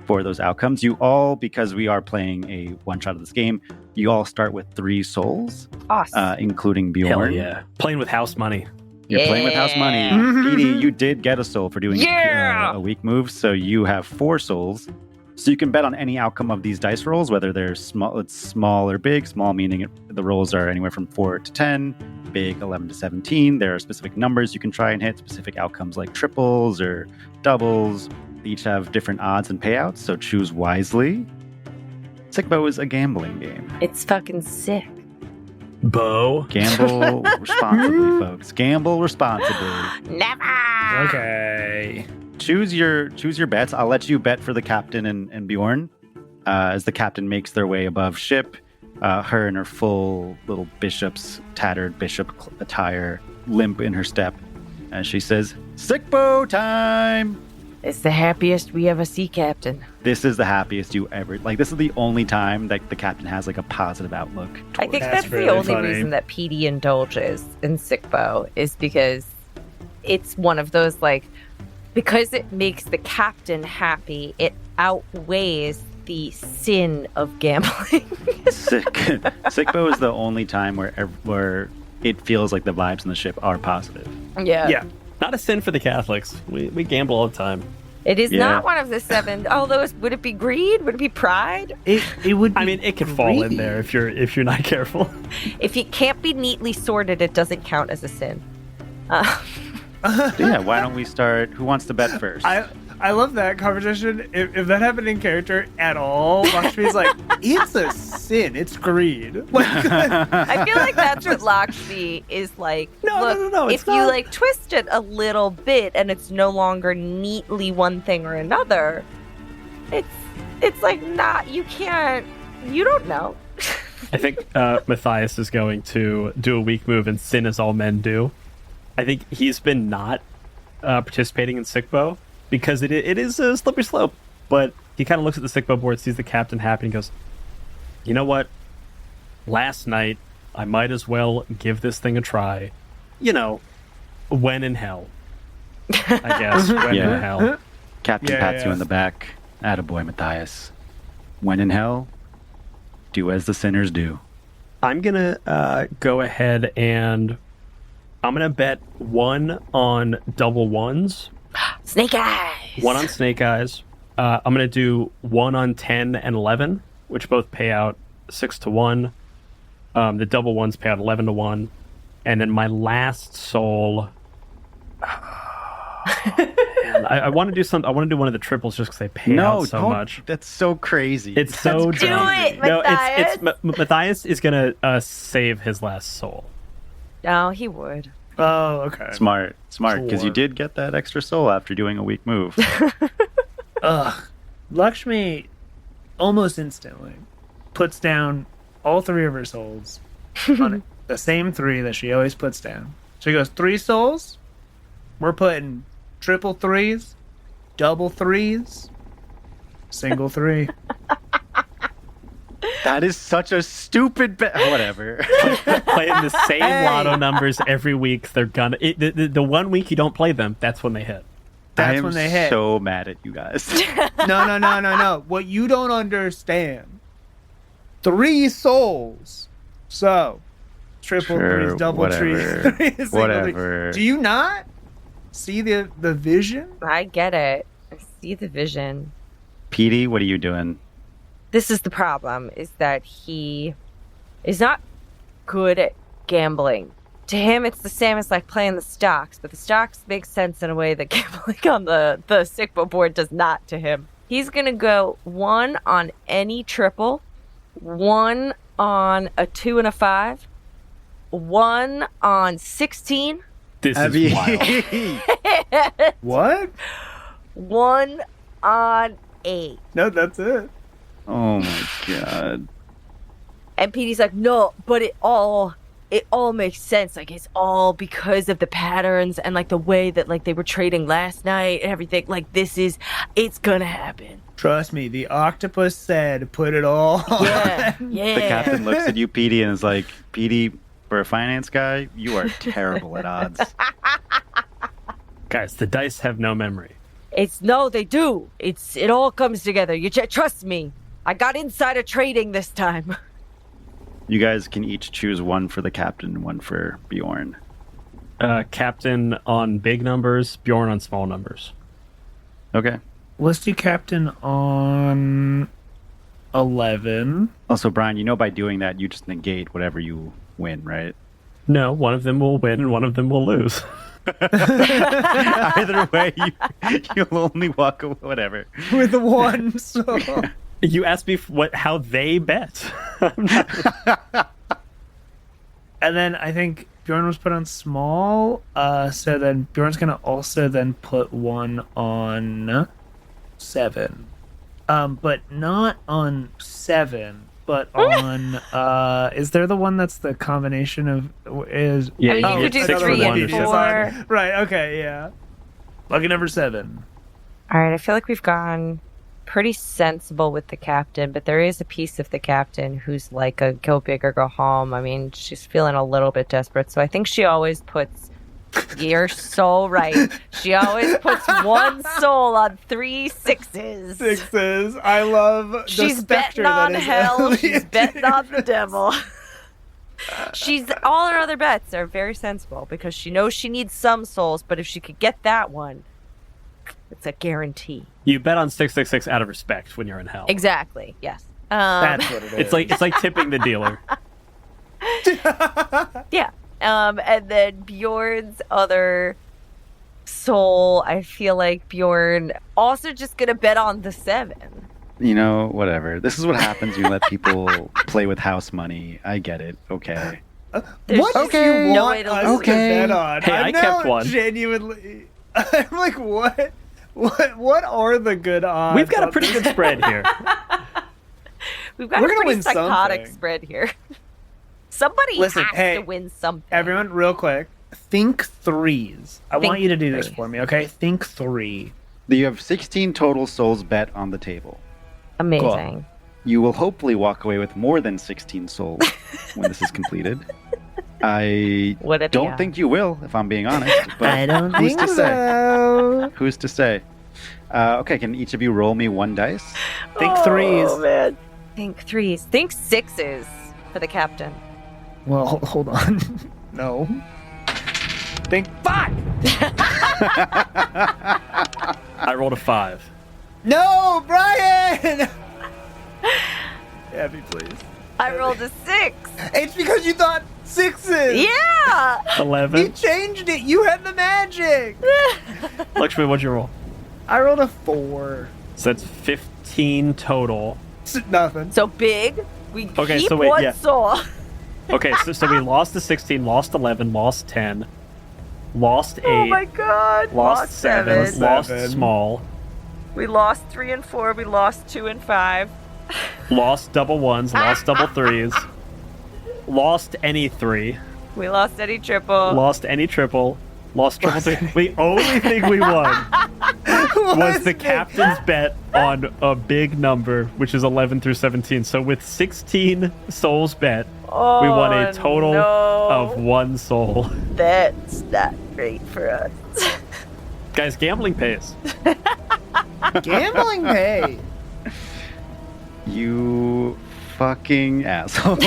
Speaker 1: for those outcomes. You all, because we are playing a one-shot of this game, you all start with 3 souls,
Speaker 4: Awesome.
Speaker 1: including Bjorn.
Speaker 3: Hell yeah. Playing with house money.
Speaker 1: You're playing with house money. Petey, you did get a soul for doing
Speaker 4: Yeah!
Speaker 1: a weak move, so you have 4 souls. So you can bet on any outcome of these dice rolls, whether they're small or big. Small meaning the rolls are anywhere from 4 to 10, big 11 to 17. There are specific numbers you can try and hit, specific outcomes like triples or doubles. They each have different odds and payouts, so choose wisely. Sickbo is a gambling game.
Speaker 4: It's fucking sick.
Speaker 3: Bo.
Speaker 1: Gamble responsibly, folks. Gamble responsibly.
Speaker 4: Never.
Speaker 2: Okay.
Speaker 1: Choose your bets. I'll let you bet for the captain and Bjorn as the captain makes their way above ship. Her in her full little tattered bishop attire, limp in her step, as she says, "Sickbo time!"
Speaker 4: It's the happiest we ever see, Captain.
Speaker 1: This is the happiest you ever... this is the only time that the captain has, a positive outlook.
Speaker 4: I think
Speaker 2: That's
Speaker 4: that's
Speaker 2: really
Speaker 4: the only
Speaker 2: funny.
Speaker 4: reason that Petey indulges in Sickbo is because it's one of those, because it makes the captain happy, it outweighs the sin of gambling.
Speaker 1: Sickbo is the only time where it feels like the vibes in the ship are positive.
Speaker 2: Yeah.
Speaker 3: Not a sin for the Catholics. We gamble all the time.
Speaker 4: It is
Speaker 1: Yeah.
Speaker 4: not one of the 7. Although, would it be greed? Would it be pride?
Speaker 2: It would be
Speaker 3: I mean, it could fall in
Speaker 2: greed.
Speaker 3: there if you're not careful.
Speaker 4: If it can't be neatly sorted, it doesn't count as a sin.
Speaker 1: Yeah, why don't we start? Who wants to bet first?
Speaker 2: I love that conversation. If that happened in character at all, Lakshmi's like, it's a sin. It's greed.
Speaker 4: I feel like that's what Lakshmi is like.
Speaker 3: No,
Speaker 4: If
Speaker 3: it's not.
Speaker 4: you twist it a little bit and it's no longer neatly one thing or another, it's not. You don't know.
Speaker 3: I think Matthias is going to do a weak move and sin as all men do. I think he's been not participating in Sickbo because it is a slippery slope. But he kind of looks at the Sickbo board, sees the captain happy, and goes, "You know what? Last night, I might as well give this thing a try. When in hell. I guess, when in hell."
Speaker 1: Captain pats you in the back. Attaboy, Matthias. When in hell, do as the sinners do.
Speaker 3: I'm gonna go ahead and I'm gonna bet 1 on double ones,
Speaker 4: Snake eyes.
Speaker 3: 1 on snake eyes. I'm gonna do 1 on 10 and 11, which both pay out 6-1. The double ones pay out 11-1, and then my last soul. Man, I want to do something. I want to do one of the triples just because they pay out so much.
Speaker 1: That's so crazy.
Speaker 3: It's so
Speaker 4: Do
Speaker 3: dumb.
Speaker 4: it,
Speaker 3: No,
Speaker 4: Matthias.
Speaker 3: Matthias is gonna save his last soul.
Speaker 4: No, he would.
Speaker 2: Oh, okay.
Speaker 1: Smart, because you
Speaker 2: Sure.
Speaker 1: did get that extra soul after doing a weak move.
Speaker 2: Ugh. Lakshmi almost instantly puts down all 3 of her souls on the same 3 that she always puts down. She goes, 3 souls? We're putting triple 3s, double 3s, single 3.
Speaker 1: That is such a stupid bet. Whatever.
Speaker 3: Playing the same
Speaker 2: Hey.
Speaker 3: lotto numbers every week. They're gonna the 1 week you don't play them. That's when they hit.
Speaker 2: That's
Speaker 1: I am
Speaker 2: when they hit.
Speaker 1: so mad at you guys.
Speaker 2: No. What you don't understand. 3 souls. So, triple
Speaker 1: Sure,
Speaker 2: 3s, double
Speaker 1: whatever.
Speaker 2: 3s, single 3s.
Speaker 1: Whatever.
Speaker 2: Do you not see the vision?
Speaker 4: I get it. I see the vision.
Speaker 1: Petey, what are you doing?
Speaker 4: This is the problem, is that he is not good at gambling. To him, it's the same as like playing the stocks, but the stocks make sense in a way that gambling on the Sigma board does not to him. He's going to go 1 on any triple, 1 on a 2 and a 5, 1 on 16,
Speaker 3: This is wild.
Speaker 2: What?
Speaker 4: 1 on 8.
Speaker 2: No, that's it.
Speaker 1: Oh my god.
Speaker 4: And Petey's like, no, but it all makes sense. Like, it's all because of the patterns and like the way that like they were trading last night and everything. Like, it's gonna happen.
Speaker 2: Trust me, the octopus said, put it all on.
Speaker 4: Yeah,
Speaker 1: The
Speaker 4: yeah.
Speaker 1: captain looks at you, Petey, and is like, Petey, for a finance guy, you are terrible at odds.
Speaker 3: Guys, the dice have no memory.
Speaker 4: No, they do. It all comes together. You trust me. I got insider trading this time.
Speaker 1: You guys can each choose 1 for the captain and 1 for Bjorn.
Speaker 3: Captain on big numbers, Bjorn on small numbers.
Speaker 1: Okay.
Speaker 2: Let's do captain on 11.
Speaker 1: Also, Brian, you know by doing that, you just negate whatever you win, right?
Speaker 3: No, one of them will win and one of them will lose.
Speaker 1: Either way, you'll only walk away, whatever.
Speaker 2: With 1 soul.
Speaker 3: You asked me how they bet.
Speaker 2: And then I think Bjorn was put on small. So then Bjorn's going to also then put 1 on 7. But not on 7, but on... is there the one that's the combination of... is?
Speaker 3: Yeah,
Speaker 4: I mean, you could do
Speaker 3: six
Speaker 4: 3
Speaker 3: for one
Speaker 4: and
Speaker 3: or
Speaker 4: 4.
Speaker 2: Right, okay, yeah. Lucky number 7.
Speaker 4: All right, I feel like we've gone pretty sensible with the captain, but there is a piece of the captain who's like a go big or go home. I mean, she's feeling a little bit desperate, so I think she always puts... You're so right. She always puts 1 soul on 3 6s.
Speaker 2: 6s. I love the
Speaker 4: She's
Speaker 2: specter
Speaker 4: betting on
Speaker 2: that is
Speaker 4: hell.
Speaker 2: Elliot
Speaker 4: She's betting on the
Speaker 2: Davis.
Speaker 4: devil. All her other bets are very sensible because she knows she needs some souls, but if she could get that one, it's a guarantee.
Speaker 3: You bet on 666 out of respect when you're in hell.
Speaker 4: Exactly. Yes.
Speaker 2: That's what it is.
Speaker 3: It's like tipping the dealer.
Speaker 4: Yeah. And then Bjorn's other soul, I feel like Bjorn also just gonna bet on the 7.
Speaker 1: You know, whatever. This is what happens when you let people play with house money. I get it. Okay.
Speaker 4: There's
Speaker 2: What
Speaker 4: just
Speaker 2: do you
Speaker 4: no
Speaker 2: want
Speaker 4: way to
Speaker 2: us
Speaker 4: lose.
Speaker 2: to bet on?
Speaker 3: Hey,
Speaker 2: I'm
Speaker 3: I
Speaker 2: now
Speaker 3: kept one.
Speaker 2: Genuinely, I'm like, what? What are the good odds?
Speaker 3: We've got a
Speaker 2: on
Speaker 3: pretty
Speaker 2: this?
Speaker 3: good spread here.
Speaker 4: We've got
Speaker 2: We're
Speaker 4: a
Speaker 2: gonna
Speaker 4: pretty
Speaker 2: win
Speaker 4: psychotic
Speaker 2: something.
Speaker 4: spread here. Somebody
Speaker 2: Listen,
Speaker 4: has
Speaker 2: hey,
Speaker 4: to win something.
Speaker 2: Everyone, real quick, think 3s. I
Speaker 4: Think
Speaker 2: want you to do this
Speaker 4: 3s.
Speaker 2: for me, okay? Think 3.
Speaker 1: You have 16 total souls bet on the table.
Speaker 4: Amazing.
Speaker 1: You will hopefully walk away with more than 16 souls when this is completed. I
Speaker 4: What a
Speaker 1: don't
Speaker 4: damn.
Speaker 1: think you will, if I'm being honest. But who's
Speaker 2: think
Speaker 1: to say?
Speaker 2: so.
Speaker 1: Who's to say? Okay, can each of you roll me 1 dice?
Speaker 2: Think
Speaker 4: Oh,
Speaker 2: 3s.
Speaker 4: man. Think 3s. Think 6s for the captain.
Speaker 2: Well, hold on. No. Think 5!
Speaker 3: I rolled a 5.
Speaker 2: No, Brian! Abby, please.
Speaker 4: I rolled a 6.
Speaker 2: It's because you thought 6s!
Speaker 4: Yeah!
Speaker 3: 11.
Speaker 2: You changed it! You had the magic!
Speaker 3: Lakshmi, what'd you roll?
Speaker 2: I rolled a 4.
Speaker 3: So that's 15 total.
Speaker 2: Nothing.
Speaker 4: So big. We
Speaker 3: Okay,
Speaker 4: keep
Speaker 3: so wait,
Speaker 4: one
Speaker 3: yeah.
Speaker 4: soul.
Speaker 3: Okay, so we lost the 16, lost 11, lost 10, lost 8,
Speaker 4: Oh my god.
Speaker 3: lost 7,
Speaker 4: 7.
Speaker 3: lost
Speaker 2: Seven.
Speaker 3: small,
Speaker 4: We lost 3 and 4. We lost 2 and 5.
Speaker 3: lost double ones, lost double threes, lost any 3,
Speaker 4: We lost any triple.
Speaker 3: lost any triple, lost triple 3. The only thing we won was the captain's bet on a big number, which is 11 through 17. So with 16 souls bet,
Speaker 4: Oh,
Speaker 3: we won a total
Speaker 4: no.
Speaker 3: of 1 soul.
Speaker 4: That's not great for us.
Speaker 3: Guys, gambling pays.
Speaker 2: Gambling pay.
Speaker 1: You fucking asshole.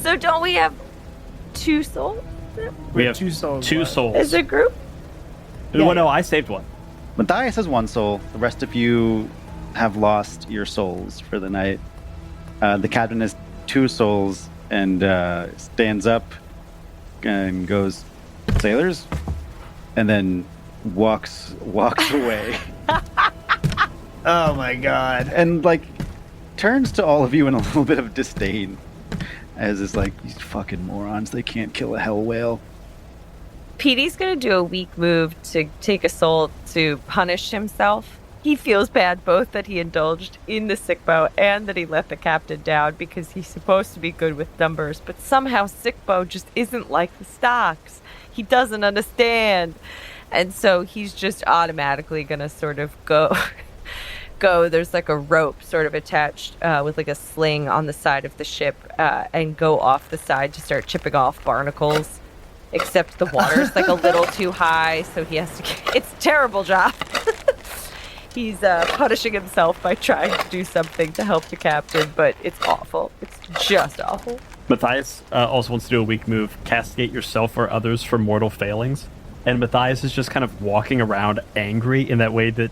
Speaker 4: So don't we have 2 souls
Speaker 3: We have
Speaker 2: 2 souls.
Speaker 3: two
Speaker 2: left.
Speaker 3: souls.
Speaker 4: as a group?
Speaker 3: Well, no, I saved one.
Speaker 1: Matthias has 1 soul. The rest of you have lost your souls for the night. The captain has 2 souls and stands up and goes, "Sailors," and then walks away
Speaker 2: Oh my god.
Speaker 1: and like turns to all of you in a little bit of disdain, as is like, "These fucking morons! They can't kill a hell whale."
Speaker 4: Petey's gonna do a weak move to take a soul to punish himself. He feels bad both that he indulged in the sick bow and that he let the captain down because he's supposed to be good with numbers, but somehow sick bow just isn't like the stocks. He doesn't understand. And so he's just automatically gonna sort of go there's like a rope sort of attached with like a sling on the side of the ship and go off the side to start chipping off barnacles. Except the water's like a little too high, so he has to it's a terrible job. He's punishing himself by trying to do something to help the captain, but it's awful. It's just awful.
Speaker 3: Matthias also wants to do a weak move, castigate yourself or others for mortal failings. And Matthias is just kind of walking around angry in that way that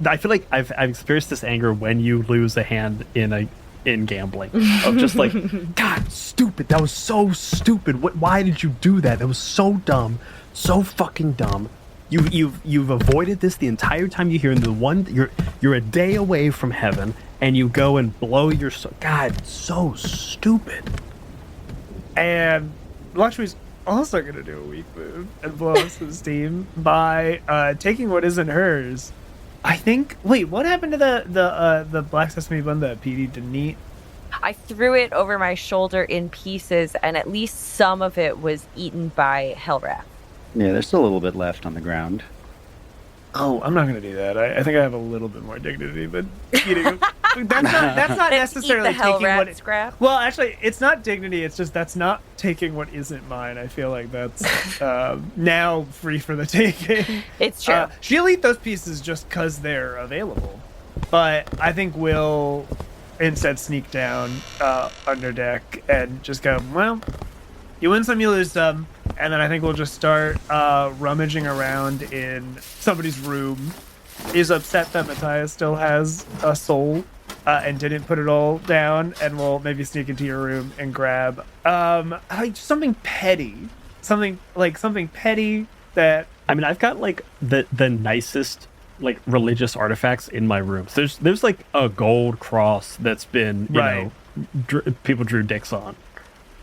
Speaker 3: I feel like I've experienced this anger when you lose a hand in gambling. Of just like, God, stupid. That was so stupid. Why did you do that? That was so dumb. So fucking dumb. You've avoided this the entire time you're here, and you're a day away from heaven, and you go and blow your God, so stupid.
Speaker 2: And Lakshmi's also gonna do a weak move and blow up some steam by taking what isn't hers. I think. Wait, what happened to the Black Sesame bun that Petey didn't eat?
Speaker 4: I threw it over my shoulder in pieces, and at least some of it was eaten by Hellwrath.
Speaker 1: Yeah, there's still a little bit left on the ground.
Speaker 2: Oh, I'm not gonna do that. I think I have a little bit more dignity, but eating that's not necessarily
Speaker 4: Eat the
Speaker 2: taking
Speaker 4: Hellrat
Speaker 2: what.
Speaker 4: scrap.
Speaker 2: Well, actually, it's not dignity. It's just that's not taking what isn't mine. I feel like that's now free for the taking.
Speaker 4: It's true.
Speaker 2: She'll eat those pieces just because they're available, but I think we'll instead sneak down under deck and just go, well, you win some, you lose some, and then I think we'll just start rummaging around in somebody's room. He's upset that Matthias still has a soul and didn't put it all down, and we'll maybe sneak into your room and grab like something petty, something petty that.
Speaker 3: I mean, I've got like the nicest like religious artifacts in my room. So there's like a gold cross that's been you know people drew dicks on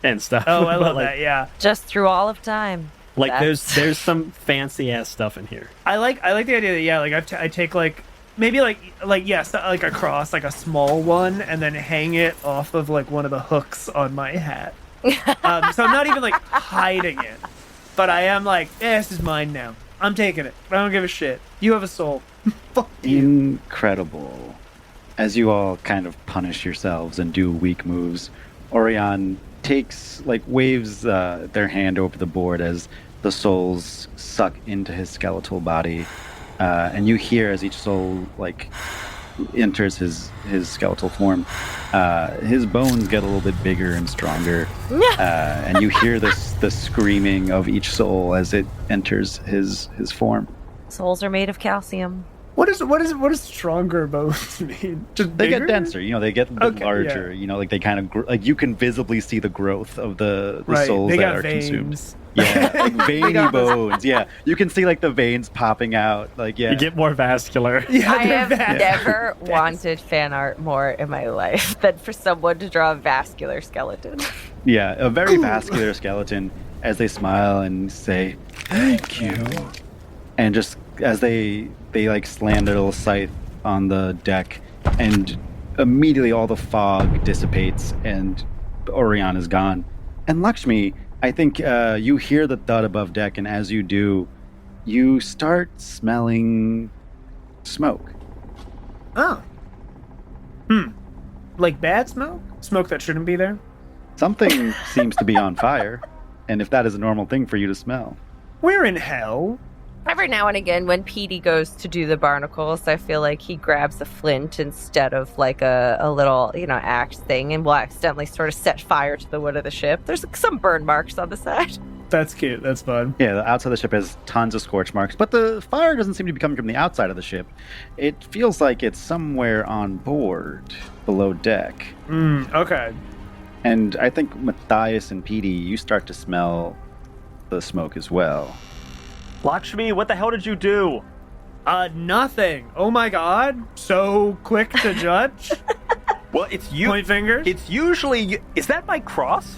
Speaker 3: and stuff.
Speaker 2: Oh, I love
Speaker 3: like,
Speaker 2: that. Yeah,
Speaker 4: Just through all of time.
Speaker 3: like
Speaker 4: That's-
Speaker 3: there's some fancy ass stuff in here.
Speaker 2: I like the idea that like I take like maybe like yes like a cross, like a small one, and then hang it off of like one of the hooks on my hat. So I'm not even like hiding it, but I am like, this is mine now. I'm taking it. I don't give a shit. You have a soul. Fuck you.
Speaker 1: Incredible. As you all kind of punish yourselves and do weak moves, Orion waves their hand over the board as the souls suck into his skeletal body, and you hear as each soul like enters his skeletal form, his bones get a little bit bigger and stronger, and you hear the screaming of each soul as it enters his form.
Speaker 4: Souls are made of calcium.
Speaker 2: What does stronger bones mean? Just
Speaker 1: They
Speaker 2: bigger?
Speaker 1: get denser, they get larger,
Speaker 2: yeah.
Speaker 1: like they kind of like you can visibly see the growth of the
Speaker 2: Right,
Speaker 1: souls
Speaker 2: they
Speaker 1: that
Speaker 2: got
Speaker 1: are
Speaker 2: veins.
Speaker 1: consumed. Yeah, veiny
Speaker 2: got those-
Speaker 1: bones. Yeah, you can see like the veins popping out. Like
Speaker 3: You get more vascular.
Speaker 2: Yeah,
Speaker 4: I
Speaker 2: they're
Speaker 4: have
Speaker 2: vast.
Speaker 4: never wanted fan art more in my life than for someone to draw a vascular skeleton.
Speaker 1: Yeah, a very vascular skeleton as they smile and say, "Thank you." And just as they like slam their little scythe on the deck, and immediately all the fog dissipates and Orion is gone. And Lakshmi, I think you hear the thud above deck, and as you do, you start smelling smoke.
Speaker 2: Oh. Like bad smoke? Smoke that shouldn't be there?
Speaker 1: Something seems to be on fire, and if that is a normal thing for you to smell.
Speaker 2: We're in hell.
Speaker 4: Every now and again, when Petey goes to do the barnacles, I feel like he grabs a flint instead of like a little, axe thing, and will accidentally sort of set fire to the wood of the ship. There's some burn marks on the side.
Speaker 2: That's cute. That's fun.
Speaker 1: Yeah, the outside of the ship has tons of scorch marks, but the fire doesn't seem to be coming from the outside of the ship. It feels like it's somewhere on board, below deck.
Speaker 2: Okay.
Speaker 1: And I think Matthias and Petey, you start to smell the smoke as well.
Speaker 3: Lakshmi, what the hell did you do?
Speaker 2: Nothing. Oh my god. So quick to judge.
Speaker 3: Well, it's you.
Speaker 2: Point fingers.
Speaker 3: It's usually... Is that my cross?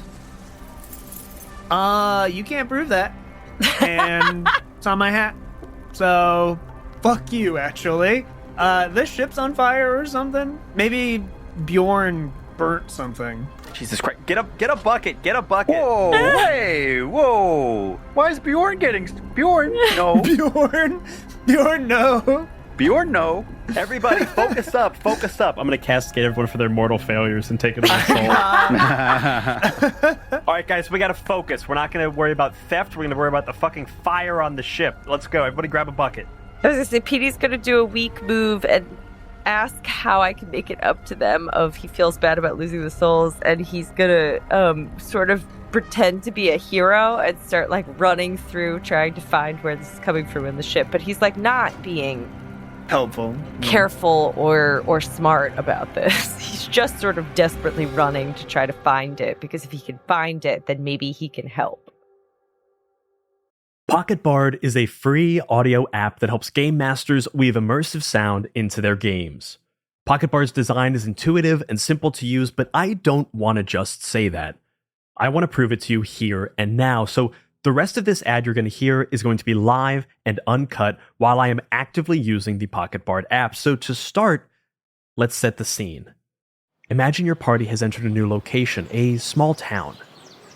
Speaker 2: You can't prove that. And it's on my hat. So, fuck you, actually. This ship's on fire or something. Maybe Bjorn burnt something.
Speaker 3: Jesus Christ. Get a bucket. Get a bucket.
Speaker 1: Whoa, hey, whoa. Why is Bjorn getting... Bjorn, no.
Speaker 2: Bjorn, no.
Speaker 1: Bjorn, no.
Speaker 3: Everybody, focus up. Focus up. I'm going to castigate everyone for their mortal failures and take it on soul. All right, guys, we got to focus. We're not going to worry about theft. We're going to worry about the fucking fire on the ship. Let's go. Everybody grab a bucket.
Speaker 4: I was going to say, Petey's going to do a weak move and ask how I can make it up to them of he feels bad about losing the souls, and he's going to sort of pretend to be a hero and start like running through trying to find where this is coming from in the ship, but he's like not being
Speaker 2: helpful,
Speaker 4: careful or smart about this. He's just sort of desperately running to try to find it, because if he can find it, then maybe he can help.
Speaker 3: Pocket Bard is a free audio app that helps game masters weave immersive sound into their games. Pocket Bard's design is intuitive and simple to use, but I don't want to just say that. I want to prove it to you here and now, so the rest of this ad you're going to hear is going to be live and uncut while I am actively using the Pocket Bard app. So to start, let's set the scene. Imagine your party has entered a new location, a small town.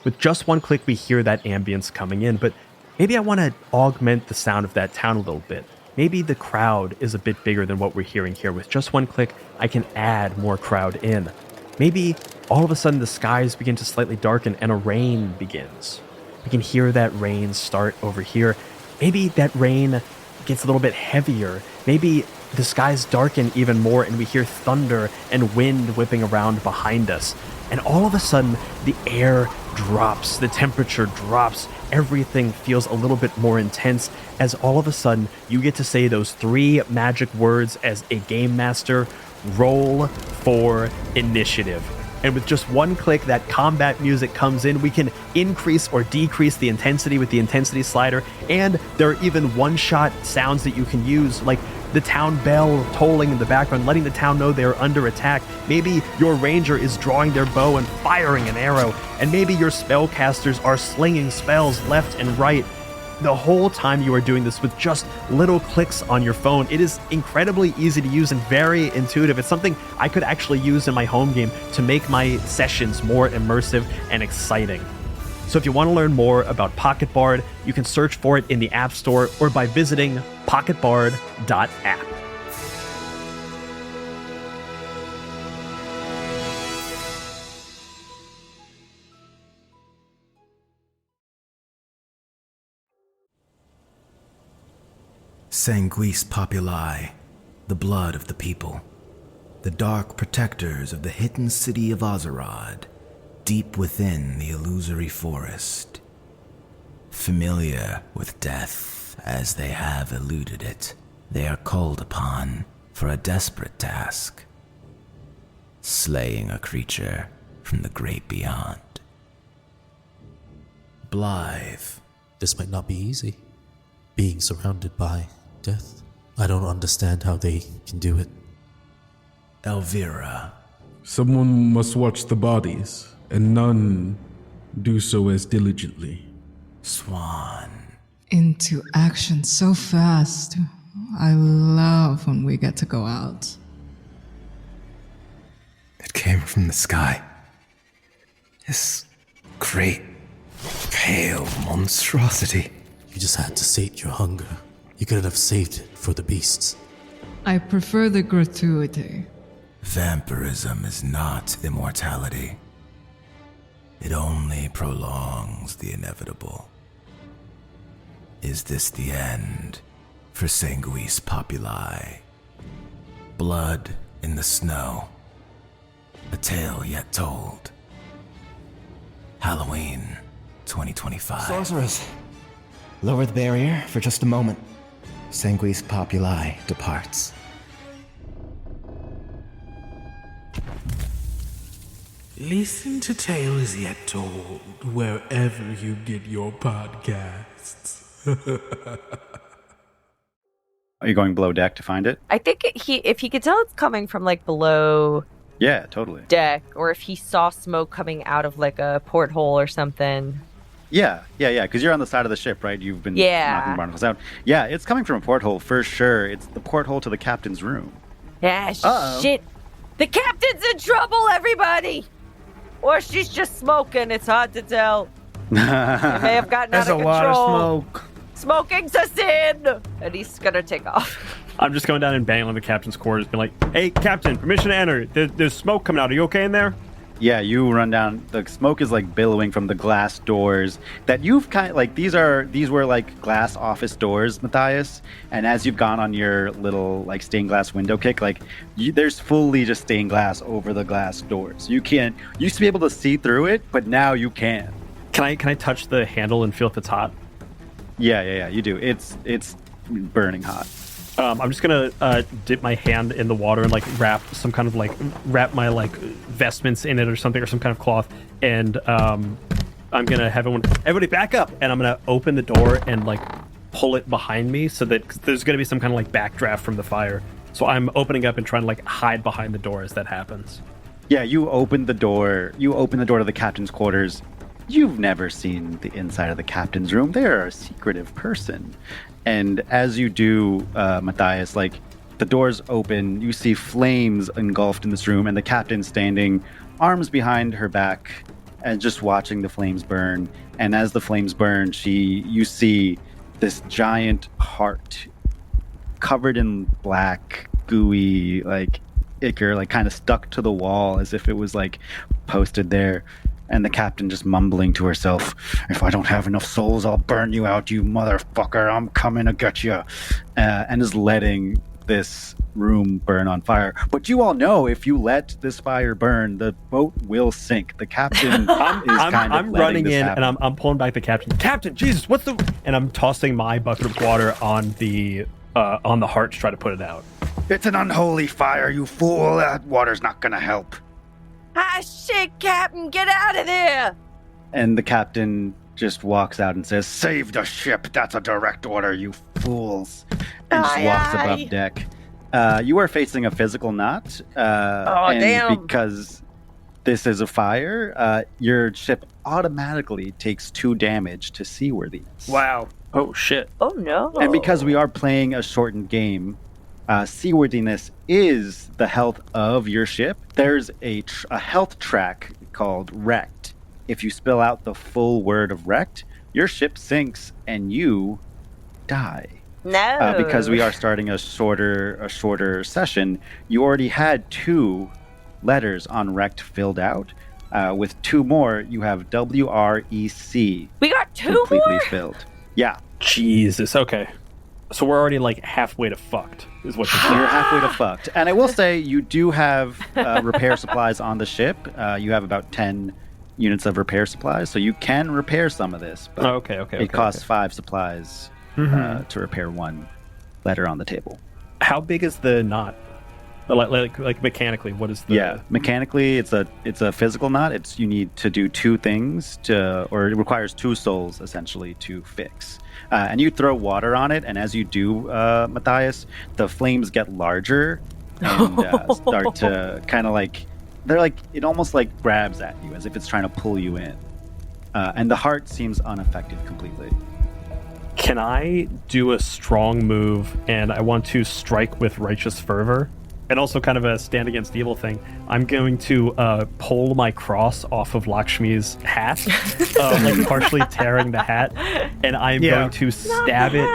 Speaker 3: With just one click, we hear that ambience coming in, but maybe I want to augment the sound of that town a little bit. Maybe the crowd is a bit bigger than what we're hearing here. With just one click, I can add more crowd in. Maybe all of a sudden the skies begin to slightly darken and a rain begins. We can hear that rain start over here. Maybe that rain gets a little bit heavier. Maybe the skies darken even more and we hear thunder and wind whipping around behind us. And all of a sudden, the air drops, the temperature drops, everything feels a little bit more intense as all of a sudden you get to say those 3 magic words as a game master: roll for initiative. And with just one click, that combat music comes in. We can increase or decrease the intensity with the intensity slider. And there are even one-shot sounds that you can use, like the town bell tolling in the background, letting the town know they're under attack. Maybe your ranger is drawing their bow and firing an arrow. And maybe your spellcasters are slinging spells left and right. The whole time you are doing this with just little clicks on your phone. It is incredibly easy to use and very intuitive. It's something I could actually use in my home game to make my sessions more immersive and exciting. So if you want to learn more about Pocket Bard, you can search for it in the App Store or by visiting pocketbard.app.
Speaker 5: Sanguis populi, the blood of the people. the dark protectors of the hidden city of Ozerod, deep within the illusory forest. Familiar with death as they have eluded it, they are called upon for a desperate task: slaying a creature from the great beyond. Blythe.
Speaker 6: This might not be easy. Being surrounded by death. I don't understand how they can do it.
Speaker 5: Elvira.
Speaker 7: Someone must watch the bodies, and none do so as diligently.
Speaker 5: Swan.
Speaker 8: Into action so fast. I love when we get to go out.
Speaker 5: It came from the sky. This great, pale monstrosity.
Speaker 6: You just had to sate your hunger. You could have saved it for the beasts.
Speaker 8: I prefer the gratuity.
Speaker 5: Vampirism is not immortality. It only prolongs the inevitable. Is this the end for Sanguis Populi? Blood in the snow. A tale yet told. Halloween 2025.
Speaker 9: Sorceress, lower the barrier for just a moment. Sanguis Populi departs.
Speaker 7: Listen to Tales Yet Told wherever you get your podcasts.
Speaker 1: Are you going below deck to find it?
Speaker 4: I think if he could tell it's coming from like below
Speaker 1: Yeah, totally.
Speaker 4: deck, or if he saw smoke coming out of like a porthole or something.
Speaker 1: Yeah, because you're on the side of the ship, right? You've been knocking barnacles out. Yeah, it's coming from a porthole for sure. It's the porthole to the captain's room.
Speaker 4: Yeah,
Speaker 1: Uh-oh.
Speaker 4: shit. The captain's in trouble, everybody! Or she's just smoking, it's hard to tell. It may have gotten
Speaker 2: There's
Speaker 4: out
Speaker 2: a
Speaker 4: of
Speaker 2: lot of
Speaker 4: control.
Speaker 2: smoke.
Speaker 4: Smoking's a sin! And he's gonna take off.
Speaker 3: I'm just going down and banging on the captain's quarters, being like, "Hey, Captain, permission to enter. There's smoke coming out. Are you okay in there?"
Speaker 1: Yeah, you run down. The smoke is like billowing from the glass doors that you've kind of like. These were like glass office doors, Matthias. And as you've gone on your little like stained glass window kick, like there's fully just stained glass over the glass doors. You used to be able to see through it, but now you can.
Speaker 3: Can I touch the handle and feel if it's hot?
Speaker 1: Yeah. You do. It's burning hot.
Speaker 3: I'm just gonna dip my hand in the water and like wrap my like vestments in it or something, or some kind of cloth, and I'm gonna have everybody back up, and I'm gonna open the door and like pull it behind me so that 'cause there's gonna be some kind of like backdraft from the fire. So I'm opening up and trying to like hide behind the door as that happens.
Speaker 1: Yeah, you open the door. You open the door to the captain's quarters. You've never seen the inside of the captain's room. They're a secretive person. And as you do, Matthias, like the doors open, you see flames engulfed in this room, and the captain standing, arms behind her back, and just watching the flames burn. And as the flames burn, you see this giant heart covered in black, gooey, like ichor, like kind of stuck to the wall as if it was like posted there. And the captain just mumbling to herself, "If I don't have enough souls, I'll burn you out, you motherfucker. I'm coming to get you." And is letting this room burn on fire. But you all know if you let this fire burn, the boat will sink. The captain
Speaker 3: I'm running in happen. And I'm pulling back the captain. Captain, Jesus, what's the... And I'm tossing my bucket of water on the heart to try to put it out.
Speaker 1: "It's an unholy fire, you fool. That water's not going to help."
Speaker 4: Ah, shit, Captain, get out of there!
Speaker 1: And the captain just walks out and says, "Save the ship. That's a direct order, you fools." And just walks above deck. You are facing a physical knot. And
Speaker 4: damn.
Speaker 1: because this is a fire, your ship automatically takes 2 damage to seaworthiness.
Speaker 2: Wow.
Speaker 3: Oh, shit.
Speaker 4: Oh, no.
Speaker 1: And because we are playing a shortened game, seaworthiness is the health of your ship. There's a health track called wrecked. If you spell out the full word of wrecked, your ship sinks and you die.
Speaker 4: No.
Speaker 1: Because we are starting a shorter session, you already had 2 letters on wrecked filled out. With 2 more, you have WREC.
Speaker 4: We got 2
Speaker 1: completely
Speaker 4: more?
Speaker 1: filled. Yeah.
Speaker 3: Jesus, okay. So we're already like halfway to fucked, is what you're saying.
Speaker 1: You're halfway to fucked. And I will say you do have repair supplies on the ship. You have about 10 units of repair supplies, so you can repair some of this. But it costs 5 supplies to repair 1 letter on the table.
Speaker 3: How big is the knot? Like mechanically, what is the...
Speaker 1: Yeah, mechanically, it's a physical knot. You need to do 2 things or it requires 2 souls, essentially, to fix. And you throw water on it, and as you do, Matthias, the flames get larger and start to kind of like... They're like... It almost like grabs at you, as if it's trying to pull you in. And the heart seems unaffected completely.
Speaker 3: Can I do a strong move, and I want to strike with righteous fervor? And also kind of a stand against evil thing. I'm going to pull my cross off of Lakshmi's hat, like partially tearing the hat, and I'm going to stab it.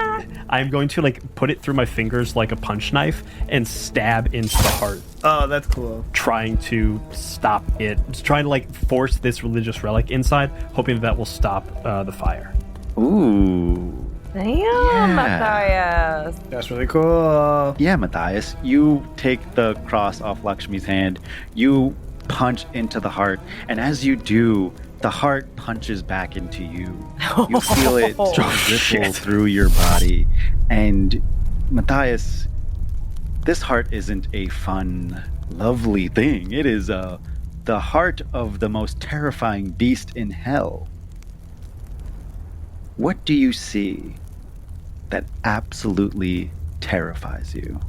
Speaker 3: I'm going to like put it through my fingers like a punch knife and stab into the heart.
Speaker 2: Oh, that's cool.
Speaker 3: Trying to stop it. Just trying to like force this religious relic inside, hoping that will stop the fire.
Speaker 1: Ooh.
Speaker 4: Damn, Matthias.
Speaker 2: That's really cool.
Speaker 1: Yeah, Matthias. You take the cross off Lakshmi's hand, you punch into the heart, and as you do, the heart punches back into you. You feel it ripple through your body. And Matthias, this heart isn't a fun, lovely thing. It is the heart of the most terrifying beast in hell. What do you see that absolutely terrifies you?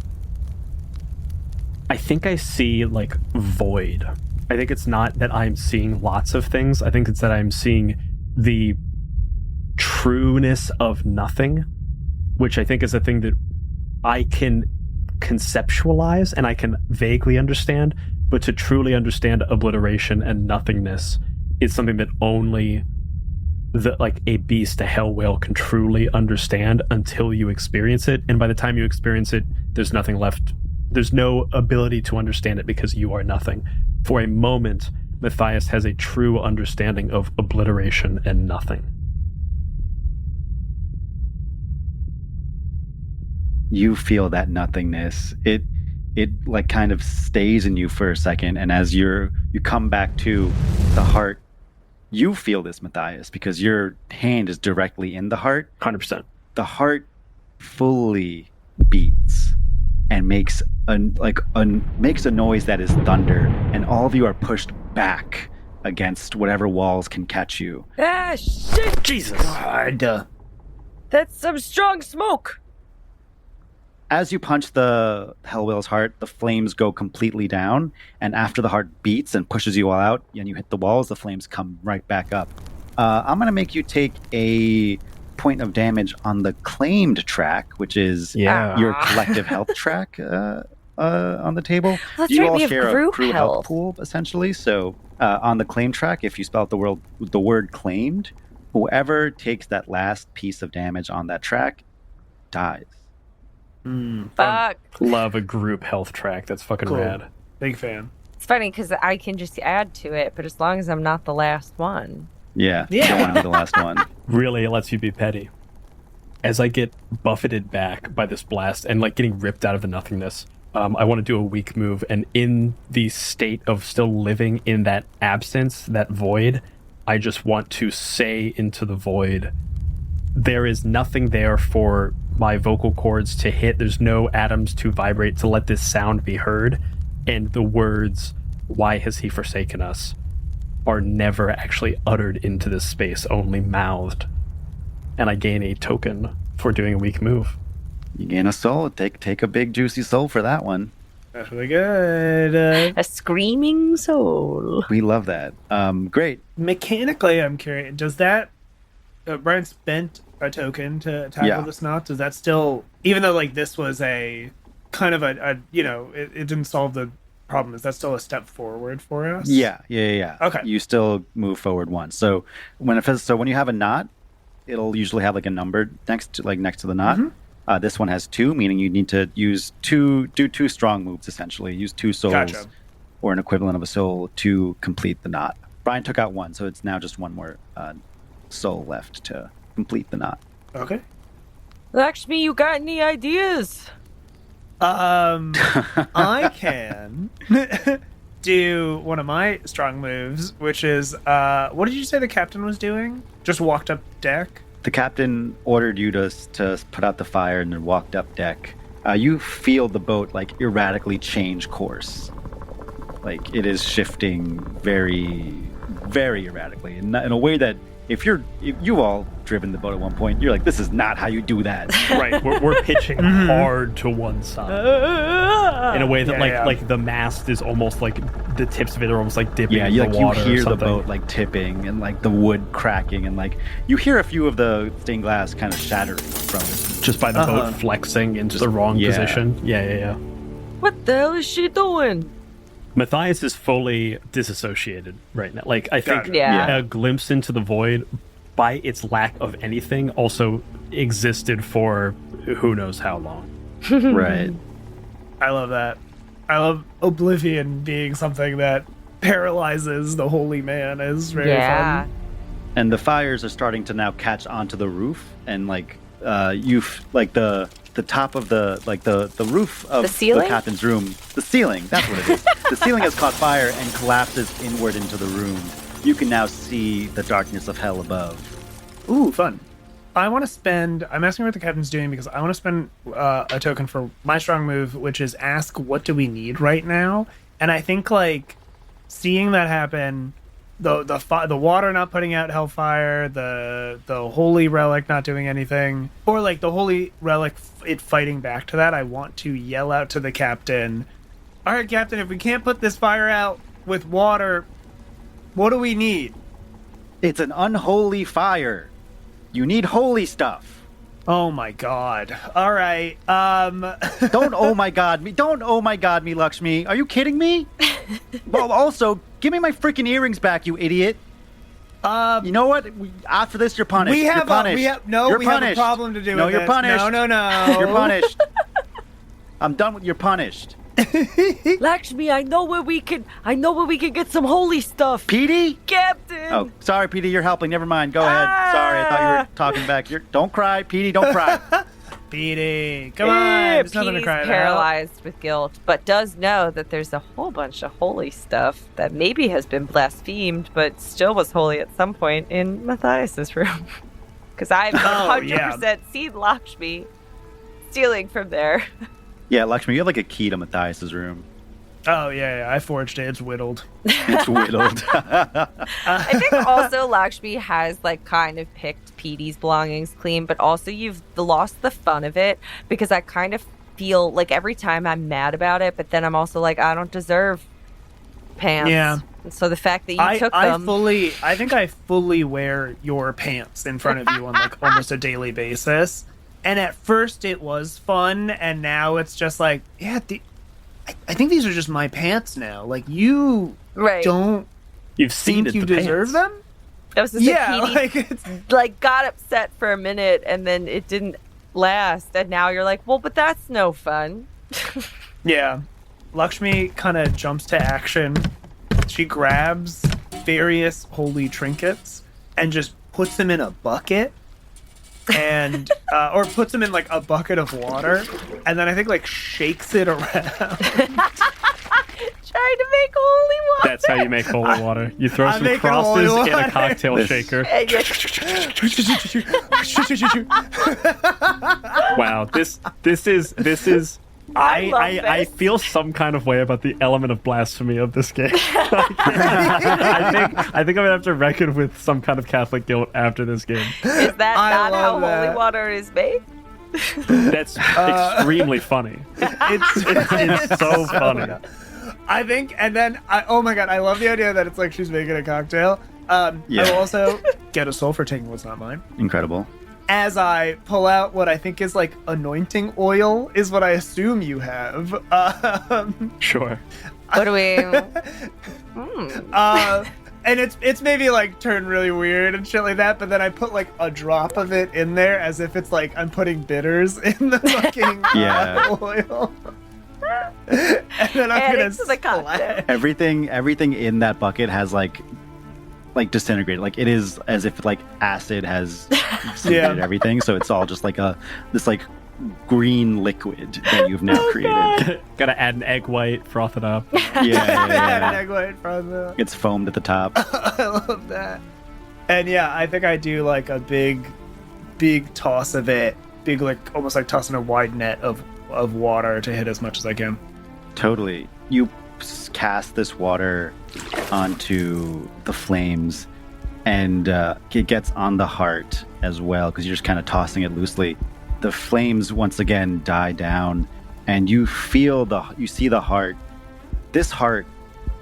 Speaker 3: I think I see like void. I think it's not that I'm seeing lots of things. I think it's that I'm seeing the trueness of nothing, which I think is a thing that I can conceptualize and I can vaguely understand, but to truly understand obliteration and nothingness is something that only a beast, a hell whale, can truly understand until you experience it. And by the time you experience it, there's nothing left. There's no ability to understand it because you are nothing. For a moment, Matthias has a true understanding of obliteration and nothing.
Speaker 1: You feel that nothingness. It like kind of stays in you for a second, and as you come back to the heart, you feel this, Matthias, because your hand is directly in the heart.
Speaker 3: 100%.
Speaker 1: The heart fully beats and makes a noise that is thunder, and all of you are pushed back against whatever walls can catch you.
Speaker 4: Ah, shit!
Speaker 3: Jesus!
Speaker 2: God.
Speaker 4: That's some strong smoke!
Speaker 1: As you punch the Hellwhale's heart, the flames go completely down, and after the heart beats and pushes you all out, and you hit the walls, the flames come right back up. I'm going to make you take a point of damage on the claimed track, which is your collective health track on the table.
Speaker 4: That's
Speaker 1: you
Speaker 4: right,
Speaker 1: all
Speaker 4: we have
Speaker 1: share a
Speaker 4: group
Speaker 1: crew
Speaker 4: health.
Speaker 1: health pool, essentially. So on the claimed track, if you spell out the word claimed, whoever takes that last piece of damage on that track dies.
Speaker 4: Fuck.
Speaker 3: Love a group health track. That's fucking
Speaker 2: Cool.
Speaker 3: rad.
Speaker 2: Big fan.
Speaker 4: It's funny because I can just add to it, but as long as I'm not the last one.
Speaker 1: Yeah. You don't want to be the last one.
Speaker 3: Really, it lets you be petty. As I get buffeted back by this blast and like getting ripped out of the nothingness, I want to do a weak move, and in the state of still living in that absence, that void, I just want to say into the void, there is nothing there for my vocal cords to hit. There's no atoms to vibrate to let this sound be heard. And the words, "Why has he forsaken us?" are never actually uttered into this space, only mouthed. And I gain a token for doing a weak move.
Speaker 1: You gain a soul. Take a big juicy soul for that one.
Speaker 2: That's really good.
Speaker 4: A screaming soul.
Speaker 1: We love that. Great.
Speaker 2: Mechanically, I'm curious. Does that... Brian spent a token to tackle this knot. Does that still... Even though like this was a kind of a it didn't solve the problem, is that still a step forward for us?
Speaker 1: Yeah.
Speaker 2: Okay.
Speaker 1: You still move forward one. So when you have a knot, it'll usually have like a number next to the knot. Mm-hmm. This one has 2, meaning you need to do 2 strong moves, essentially. Use 2 souls,
Speaker 2: Gotcha.
Speaker 1: or an equivalent of a soul, to complete the knot. Brian took out 1, so it's now just 1 more soul left to complete the knot.
Speaker 2: Okay.
Speaker 4: Lakshmi, you got any ideas?
Speaker 2: I can do one of my strong moves, which is, what did you say the captain was doing? Just walked up deck?
Speaker 1: The captain ordered you to put out the fire and then walked up deck. You feel the boat like erratically change course. Like it is shifting very, very erratically in a way that if you've all driven the boat at one point, you're like, this is not how you do that.
Speaker 3: Right, we're pitching hard to one side in a way that like the mast is almost like the tips of it are almost like dipping in the water.
Speaker 1: You hear
Speaker 3: or something.
Speaker 1: the boat like tipping and like the wood cracking and like you hear a few of the stained glass kind of shattering from it.
Speaker 3: Just by the boat flexing into the wrong position. Yeah.
Speaker 4: What the hell is she doing?
Speaker 3: Matthias is fully disassociated right now. Like, I think
Speaker 4: Yeah.
Speaker 3: a glimpse into the void, by its lack of anything, also existed for who knows how long.
Speaker 1: Right.
Speaker 2: I love that. I love oblivion being something that paralyzes the holy man is very fun.
Speaker 1: And the fires are starting to now catch onto the roof and like you've like the top of the roof of the captain's room. The ceiling, that's what it is. The ceiling has caught fire and collapses inward into the room. You can now see the darkness of hell above.
Speaker 2: Ooh, fun. I'm asking what the captain's doing because I want to spend a token for my strong move, which is ask what do we need right now? And I think like seeing that happen, the water not putting out hellfire, the holy relic not doing anything, or like the holy relic it fighting back to that, I want to yell out to the captain, all right, captain, if we can't put this fire out with water, what do we need?
Speaker 1: It's an unholy fire. You need holy stuff.
Speaker 2: Oh my god. All right.
Speaker 1: Don't oh my god me. Don't oh my god me, Lakshmi. Are you kidding me? Well, also, give me my freaking earrings back, you idiot. You know what? After this, you're punished.
Speaker 2: We have
Speaker 1: you're punished.
Speaker 2: we have a problem to do with
Speaker 1: you're
Speaker 2: this.
Speaker 1: punished.
Speaker 2: No.
Speaker 1: You're punished. I'm done with you're punished.
Speaker 4: Lakshmi, I know where we can get some holy stuff.
Speaker 1: Petey?
Speaker 4: Captain.
Speaker 1: Oh, sorry, Petey, you're helping. Never mind. Go ahead. Sorry, I thought you were talking back. Don't cry, Petey. Don't cry.
Speaker 2: Petey, come on. There's nothing to
Speaker 4: Petey's
Speaker 2: cry about.
Speaker 4: paralyzed with guilt, but does know that there's a whole bunch of holy stuff that maybe has been blasphemed, but still was holy at some point in Matthias's room. Because I've 100% seen Lakshmi stealing from there.
Speaker 1: Yeah, Lakshmi, you have like a key to Matthias's room.
Speaker 2: Oh, yeah, I forged it. It's whittled.
Speaker 1: It's whittled.
Speaker 4: I think also Lakshmi has like kind of picked Petey's belongings clean, but also you've lost the fun of it because I kind of feel like every time I'm mad about it, but then I'm also like, I don't deserve pants.
Speaker 2: Yeah.
Speaker 4: So the fact that you took them.
Speaker 2: I think I fully wear your pants in front of you on like almost a daily basis. And at first it was fun, and now it's just like, yeah, I think these are just my pants now. Like, you don't think you deserve them?
Speaker 4: I was just like got upset for a minute, and then it didn't last, and now you're like, well, but that's no fun.
Speaker 2: Yeah. Lakshmi kind of jumps to action. She grabs various holy trinkets and just puts them in a bucket. And or puts them in like a bucket of water, and then I think like shakes it around. Trying
Speaker 4: to make holy water.
Speaker 3: That's how you make holy water. You throw some crosses in a cocktail shaker. Wow, this is. I feel some kind of way about the element of blasphemy of this game. I think I'm gonna have to reckon with some kind of Catholic guilt after this game.
Speaker 4: Is that not how holy water is made?
Speaker 3: That's extremely funny. It's so funny.
Speaker 2: I think, and then oh my god, I love the idea that it's like she's making a cocktail. I will also get a soul for taking what's not mine.
Speaker 1: Incredible.
Speaker 2: As I pull out what I think is like anointing oil, is what I assume you have.
Speaker 3: Sure.
Speaker 4: What do we?
Speaker 2: And it's maybe like turned really weird and shit like that, but then I put like a drop of it in there as if it's like I'm putting bitters in the fucking oil. And then I'm gonna
Speaker 1: everything in that bucket has like like disintegrated. Like it is as if like acid has disintegrated everything. So it's all just like this like green liquid that you've now created.
Speaker 3: Gotta add an egg white, froth it up.
Speaker 2: Add an egg white from the.
Speaker 1: It's foamed at the top.
Speaker 2: I love that. And yeah, I think I do like a big toss of it. Big, like almost like tossing a wide net of water to hit as much as I can.
Speaker 1: Totally. You cast this water onto the flames, and it gets on the heart as well because you're just kind of tossing it loosely. The flames once again die down, and you see the heart. This heart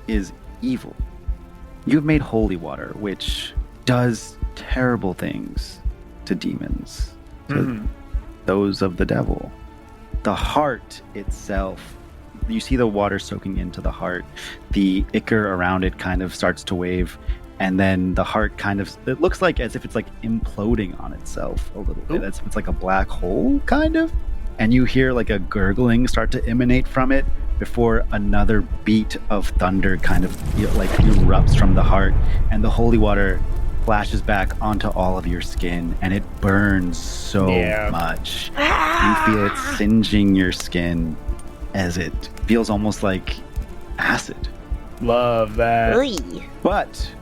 Speaker 1: is evil. You've made holy water, which does terrible things to demons, to those of the devil. The heart itself, you see the water soaking into the heart. The ichor around it kind of starts to wave, and then the heart it looks like as if it's like imploding on itself a little bit. As if it's like a black hole, kind of. And you hear like a gurgling start to emanate from it before another beat of thunder kind of like erupts from the heart, and the holy water flashes back onto all of your skin, and it burns so much. You feel it singeing your skin as it feels almost like acid.
Speaker 2: Love that.
Speaker 1: But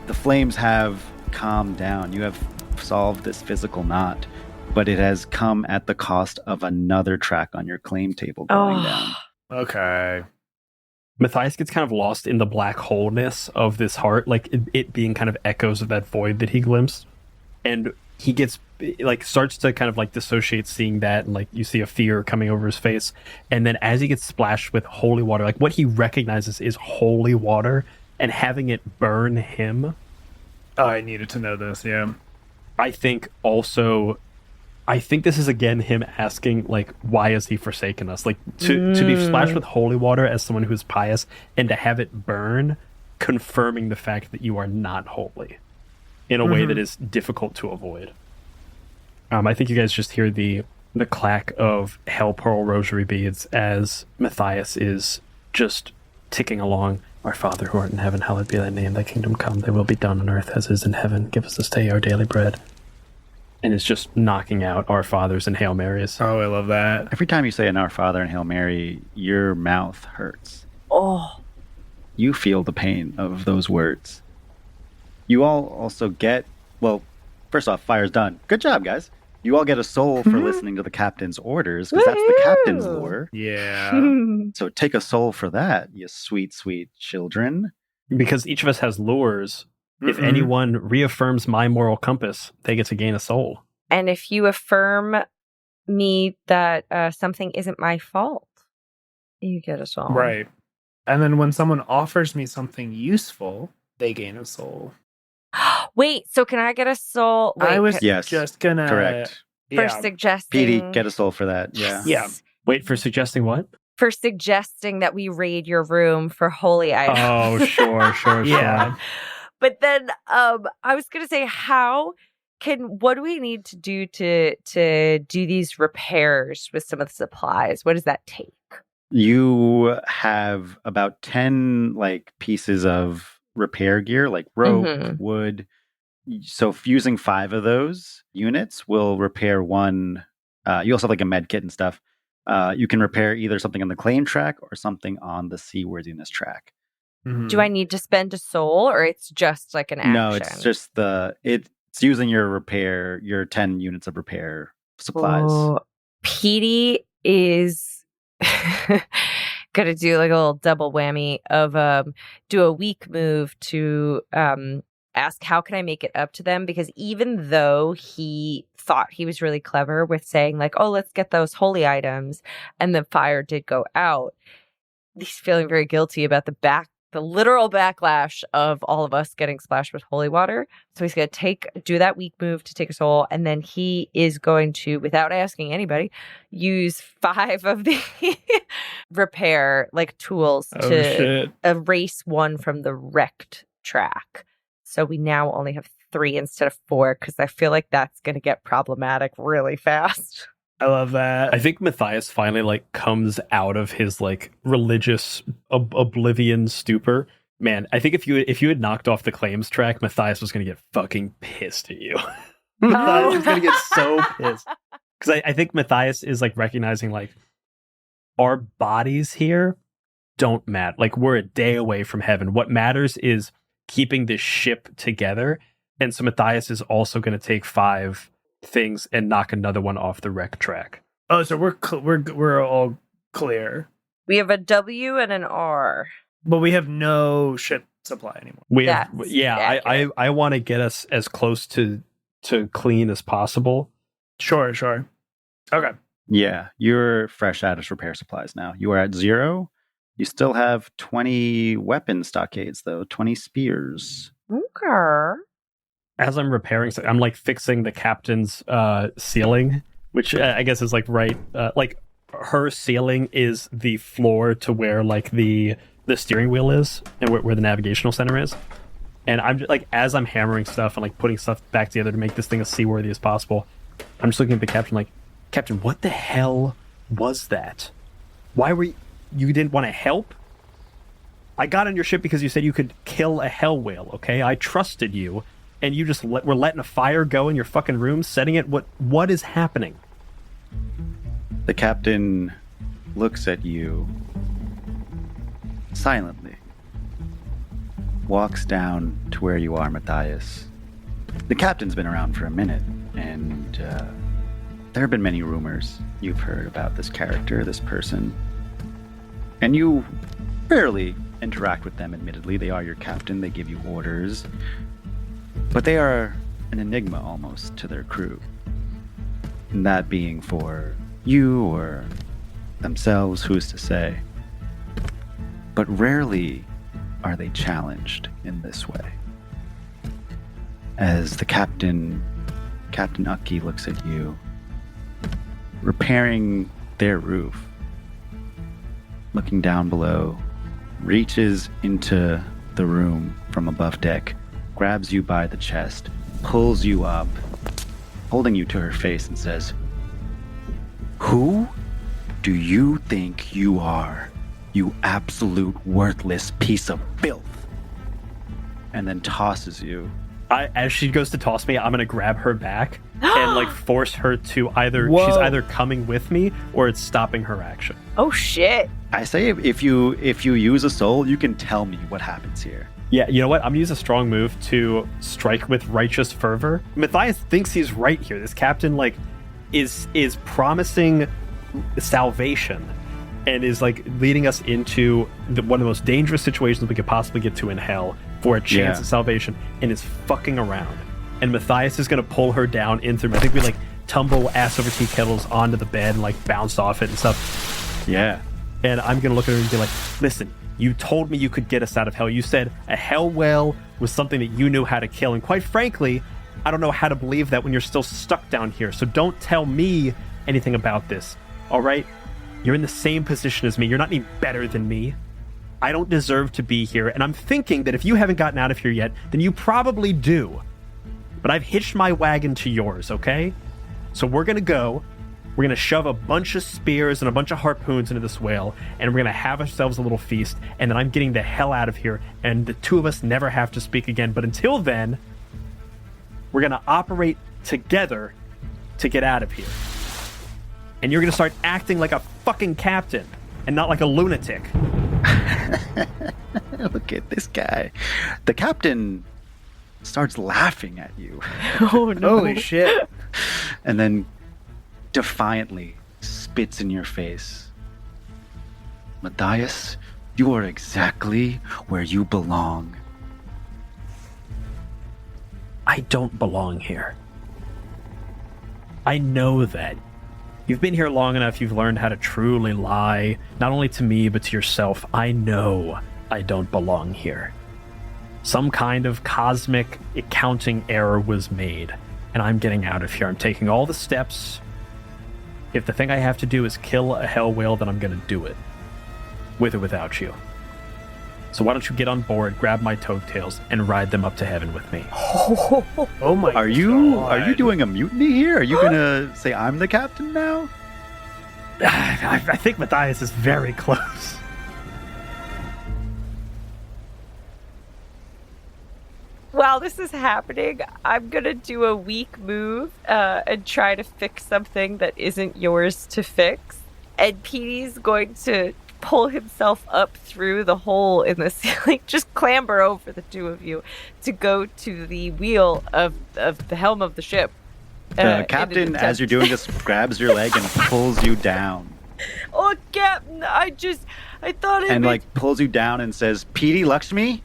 Speaker 1: the flames have calmed down. You have solved this physical knot, but it has come at the cost of another track on your claim table going down.
Speaker 2: Okay.
Speaker 3: Matthias gets kind of lost in the black wholeness of this heart, like it being kind of echoes of that void that he glimpsed. And he gets starts to kind of like dissociate seeing that, and like you see a fear coming over his face. And then as he gets splashed with holy water, like what he recognizes is holy water, and having it burn him.
Speaker 2: Oh, I needed to know this, yeah.
Speaker 3: I think this is again him asking, like, why has he forsaken us? Like, to be splashed with holy water as someone who's pious, and to have it burn, confirming the fact that you are not holy in a way that is difficult to avoid. I think you guys just hear the clack of Hell Pearl Rosary beads as Matthias is just ticking along. Our Father who art in heaven, hallowed be thy name. Thy kingdom come, thy will be done on earth as is in heaven. Give us this day our daily bread. And it's just knocking out Our Fathers and Hail Marys.
Speaker 2: Oh, I love that.
Speaker 1: Every time you say an Our Father and Hail Mary, your mouth hurts.
Speaker 4: Oh.
Speaker 1: You feel the pain of those words. You all also get, well, first off, fire's done. Good job, guys. You all get a soul for listening to the captain's orders, because that's the captain's lore.
Speaker 2: Yeah.
Speaker 1: So take a soul for that, you sweet, sweet children.
Speaker 3: Because each of us has lures. If anyone reaffirms my moral compass, they get to gain a soul.
Speaker 4: And if you affirm me that something isn't my fault, you get a soul.
Speaker 2: Right. And then when someone offers me something useful, they gain a soul.
Speaker 4: Wait, so can I get a soul? Wait,
Speaker 2: I was
Speaker 1: Yes,
Speaker 2: just gonna...
Speaker 1: correct.
Speaker 4: For suggesting...
Speaker 1: Petey, get a soul for that. Yeah.
Speaker 2: Yeah.
Speaker 3: Wait, for suggesting what?
Speaker 4: For suggesting that we raid your room for holy items.
Speaker 3: Oh, sure.
Speaker 2: Yeah.
Speaker 4: But then I was going to say, what do we need to do to do these repairs with some of the supplies? What does that take?
Speaker 1: You have about 10 pieces of repair gear, like rope, wood. So using 5 of those units will repair one. You also have a med kit and stuff. You can repair either something on the claim track or something on the seaworthiness track.
Speaker 4: Do I need to spend a soul, or it's just like an action?
Speaker 1: No, it's just it's using your 10 units of repair supplies.
Speaker 4: Oh, Petey is gonna do like a little double whammy of do a weak move to ask how can I make it up to them, because even though he thought he was really clever with saying like, oh, let's get those holy items, and the fire did go out, he's feeling very guilty about the literal backlash of all of us getting splashed with holy water. So he's going to do that weak move to take a soul. And then he is going to, without asking anybody, use 5 of the repair tools to erase one from the wrecked track. So we now only have 3 instead of 4, because I feel like that's going to get problematic really fast.
Speaker 2: I love that.
Speaker 3: I think Matthias finally comes out of his religious oblivion stupor, Man, I think if you had knocked off the claims track, Matthias was going to get fucking pissed at you. Matthias was going to get so pissed. Because I think Matthias is like recognizing like our bodies here don't matter. Like we're a day away from heaven. What matters is keeping this ship together. And so Matthias is also going to take 5 things and knock another one off the wreck track.
Speaker 2: Oh, so we're all clear.
Speaker 4: We have a W and an R.
Speaker 2: But we have no ship supply anymore.
Speaker 3: I want to get us as close to clean as possible.
Speaker 2: Sure. Okay.
Speaker 1: Yeah, you're fresh out of repair supplies now. You are at 0. You still have 20 weapon stockades, though. 20 spears.
Speaker 4: Okay.
Speaker 3: As I'm repairing, I'm like fixing the captain's ceiling, which I guess is like right. Like her ceiling is the floor to where like the steering wheel is and where the navigational center is. And I'm just, like, as I'm hammering stuff and like putting stuff back together to make this thing as seaworthy as possible, I'm just looking at the captain like, Captain, what the hell was that? Why were you didn't want to help? I got on your ship because you said you could kill a hell whale, okay? I trusted you, and you just were letting a fire go in your fucking room, setting it. What is happening?
Speaker 1: The captain looks at you silently, walks down to where you are, Matthias. The captain's been around for a minute, and there have been many rumors you've heard about this character, this person. And you rarely interact with them, admittedly. They are your captain, they give you orders. But they are an enigma almost to their crew. And that being for you or themselves, who's to say. But rarely are they challenged in this way. As the Captain Ucky looks at you, repairing their roof, looking down below, reaches into the room from above deck, grabs you by the chest, pulls you up, holding you to her face and says, "Who do you think you are, you absolute worthless piece of filth?" And then tosses you.
Speaker 3: As she goes to toss me, I'm going to grab her back and like force her to
Speaker 2: Whoa.
Speaker 3: she's either coming with me or it's stopping her action.
Speaker 4: Oh shit.
Speaker 1: I say if you use a soul, you can tell me what happens here.
Speaker 3: Yeah, you know what? I'm going to use a strong move to strike with righteous fervor. Matthias thinks he's right here. This captain like is promising salvation and is like leading us into one of the most dangerous situations we could possibly get to in hell for a chance at salvation, and is fucking around. And Matthias is going to pull her down into, I think we like tumble ass over tea kettles onto the bed and like bounce off it and stuff.
Speaker 1: Yeah.
Speaker 3: And I'm going to look at her and be like, listen, you told me you could get us out of hell. You said a hell whale was something that you knew how to kill. And quite frankly, I don't know how to believe that when you're still stuck down here. So don't tell me anything about this. All right? You're in the same position as me. You're not any better than me. I don't deserve to be here. And I'm thinking that if you haven't gotten out of here yet, then you probably do. But I've hitched my wagon to yours, okay? So we're going to go. We're going to shove a bunch of spears and a bunch of harpoons into this whale, and we're going to have ourselves a little feast, and then I'm getting the hell out of here, and the two of us never have to speak again. But until then, we're going to operate together to get out of here. And you're going to start acting like a fucking captain and not like a lunatic.
Speaker 1: Look at this guy. The captain starts laughing at you.
Speaker 4: Oh no.
Speaker 2: Holy shit.
Speaker 1: And then defiantly spits in your face. Matthias, you are exactly where you belong.
Speaker 3: I don't belong here. I know that. You've been here long enough, you've learned how to truly lie, not only to me, but to yourself. I know I don't belong here. Some kind of cosmic accounting error was made, and I'm getting out of here. I'm taking all the steps. If the thing I have to do is kill a hell whale, then I'm going to do it. With or without you. So why don't you get on board, grab my toadtails, and ride them up to heaven with me?
Speaker 2: Oh my god.
Speaker 1: Are you doing a mutiny here? Are you gonna say I'm the captain now?
Speaker 3: I think Matthias is very close.
Speaker 4: while this is happening, I'm going to do a weak move and try to fix something that isn't yours to fix. And Petey's going to pull himself up through the hole in the ceiling, just clamber over the two of you to go to the wheel of the helm of the ship.
Speaker 1: The captain, as you're doing this, grabs your leg and pulls you down.
Speaker 4: Oh, Captain, I thought it...
Speaker 1: And, pulls you down and says, Petey, Lakshmi?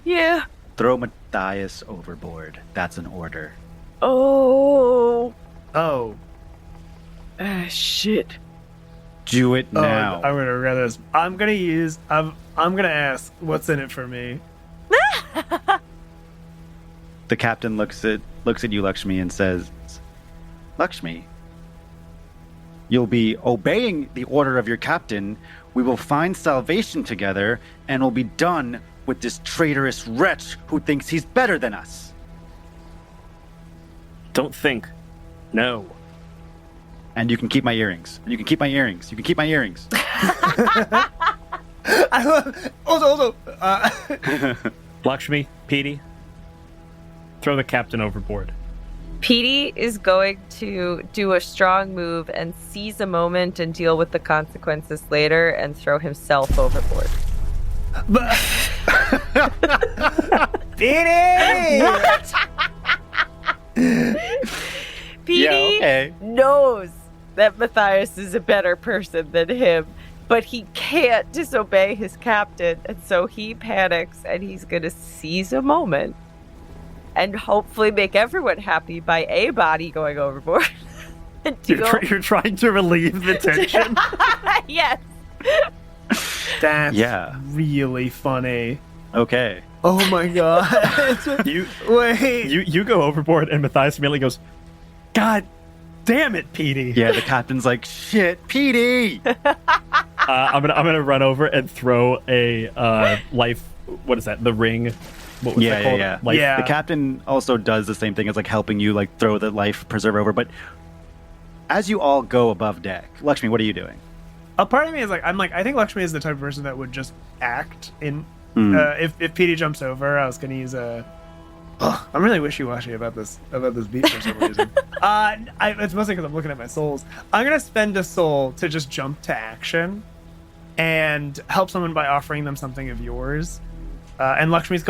Speaker 4: Yeah.
Speaker 1: Throw Matthias overboard. That's an order.
Speaker 4: Oh.
Speaker 3: Shit.
Speaker 1: Do it now.
Speaker 2: I'm gonna regret this. I'm gonna ask, what's in it for me?
Speaker 1: The captain looks at you, Lakshmi, and says, Lakshmi, you'll be obeying the order of your captain. We will find salvation together, and we'll be done with this traitorous wretch who thinks he's better than us.
Speaker 3: Don't think. No.
Speaker 1: And you can keep my earrings. You can keep my earrings.
Speaker 2: I love... Also,
Speaker 3: Lakshmi, Petey, throw the captain overboard.
Speaker 4: Petey is going to do a strong move and seize a moment and deal with the consequences later and throw himself overboard.
Speaker 2: Petey!
Speaker 4: What? Petey knows that Matthias is a better person than him, but he can't disobey his captain, and so he panics and he's going to seize a moment and hopefully make everyone happy by a body going overboard.
Speaker 3: You're trying to relieve the tension?
Speaker 4: Yes.
Speaker 2: That's really funny.
Speaker 1: Okay.
Speaker 2: Oh my god.
Speaker 3: You go overboard, and Matthias immediately goes, God damn it, Petey.
Speaker 1: Yeah, the captain's like, shit, Petey.
Speaker 3: I'm gonna run over and throw a life. What is that? The ring. What was that called?
Speaker 1: Yeah. The captain also does the same thing as helping you throw the life preserver over. But as you all go above deck, Lakshmi, what are you doing?
Speaker 2: A part of me is I think Lakshmi is the type of person that would just act in. If Petey jumps over, I was gonna use a. I'm really wishy-washy about this beat for some reason. It's mostly because I'm looking at my souls. I'm gonna spend a soul to just jump to action and help someone by offering them something of yours. And Lakshmi's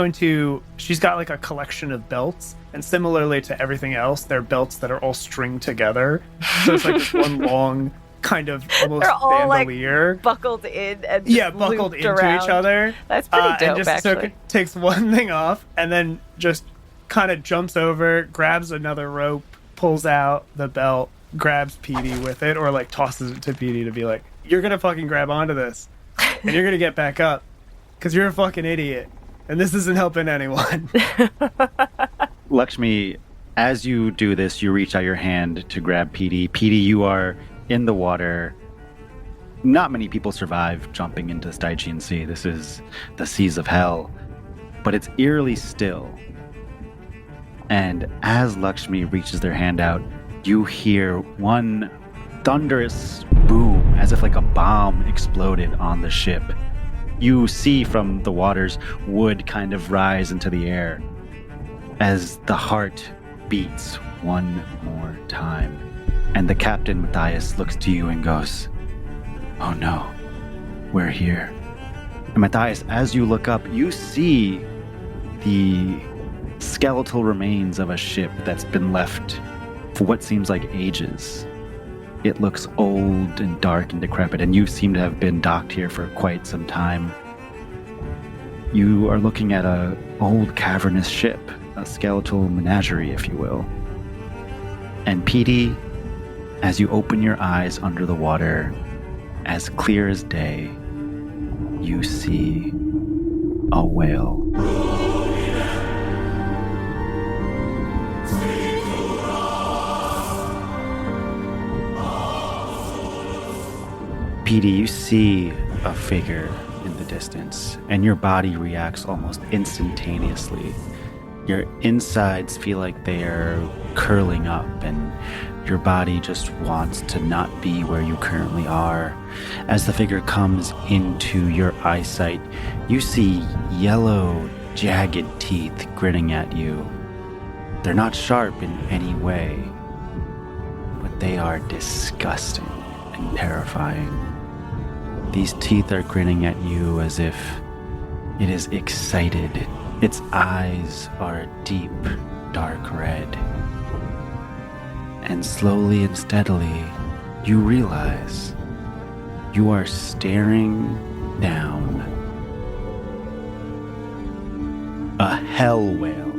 Speaker 2: she's got a collection of belts, and similarly to everything else, they're belts that are all stringed together. So it's this one long kind of almost
Speaker 4: they're all
Speaker 2: bandolier.
Speaker 4: Buckled in and
Speaker 2: buckled into
Speaker 4: around.
Speaker 2: each other.
Speaker 4: That's pretty dope,
Speaker 2: and just
Speaker 4: actually.
Speaker 2: So takes one thing off and then just kind of jumps over, grabs another rope, pulls out the belt, grabs Petey with it, or tosses it to Petey to be like, you're gonna fucking grab onto this and you're gonna get back up because you're a fucking idiot and this isn't helping anyone.
Speaker 1: Lakshmi, as you do this, you reach out your hand to grab Petey. Petey, you are in the water. Not many people survive jumping into the Stygian Sea. This is the seas of hell, but it's eerily still. And as Lakshmi reaches their hand out, you hear one thunderous boom, as if a bomb exploded on the ship. You see from the waters wood kind of rise into the air as the heart beats one more time. And the captain, Matthias, looks to you and goes, oh no, we're here. And Matthias, as you look up, you see the skeletal remains of a ship that's been left for what seems like ages. It looks old and dark and decrepit, and you seem to have been docked here for quite some time. You are looking at an old cavernous ship, a skeletal menagerie, if you will. And Petey, as you open your eyes under the water, as clear as day, you see a whale. Petey, you see a figure in the distance, and your body reacts almost instantaneously. Your insides feel like they are curling up, and your body just wants to not be where you currently are. As the figure comes into your eyesight, you see yellow jagged teeth grinning at you. They're not sharp in any way, but they are disgusting and terrifying. These teeth are grinning at you as if it is excited. Its eyes are a deep, dark red. And slowly and steadily, you realize you are staring down a hell whale.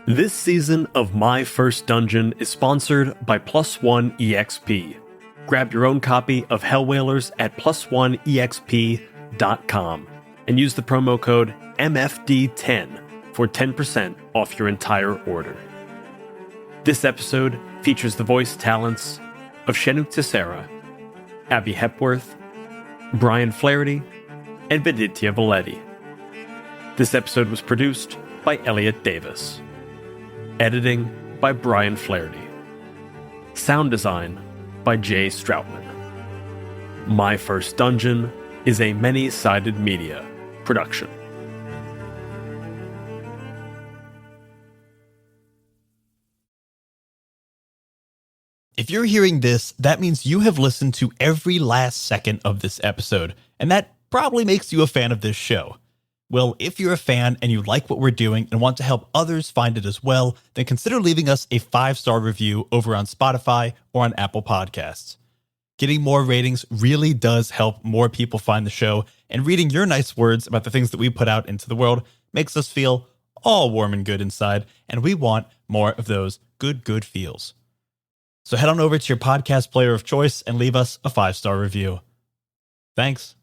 Speaker 3: This season of My First Dungeon is sponsored by Plus One EXP. Grab your own copy of Hellwhalers at plusoneexp.com and use the promo code MFD10 for 10% off your entire order. This episode features the voice talents of Shenuk Tessera, Abby Hepworth, Brian Flaherty, and Viditya Valetti. This episode was produced by Elliot Davis. Editing by Brian Flaherty. Sound design by Jay Stroutman. My First Dungeon is a many-sided media production.
Speaker 10: If you're hearing this, that means you have listened to every last second of this episode, and that probably makes you a fan of this show. Well, if you're a fan and you like what we're doing and want to help others find it as well, then consider leaving us a 5-star review over on Spotify or on Apple Podcasts. Getting more ratings really does help more people find the show, and reading your nice words about the things that we put out into the world makes us feel all warm and good inside, and we want more of those good feels. So head on over to your podcast player of choice and leave us a 5-star review. Thanks.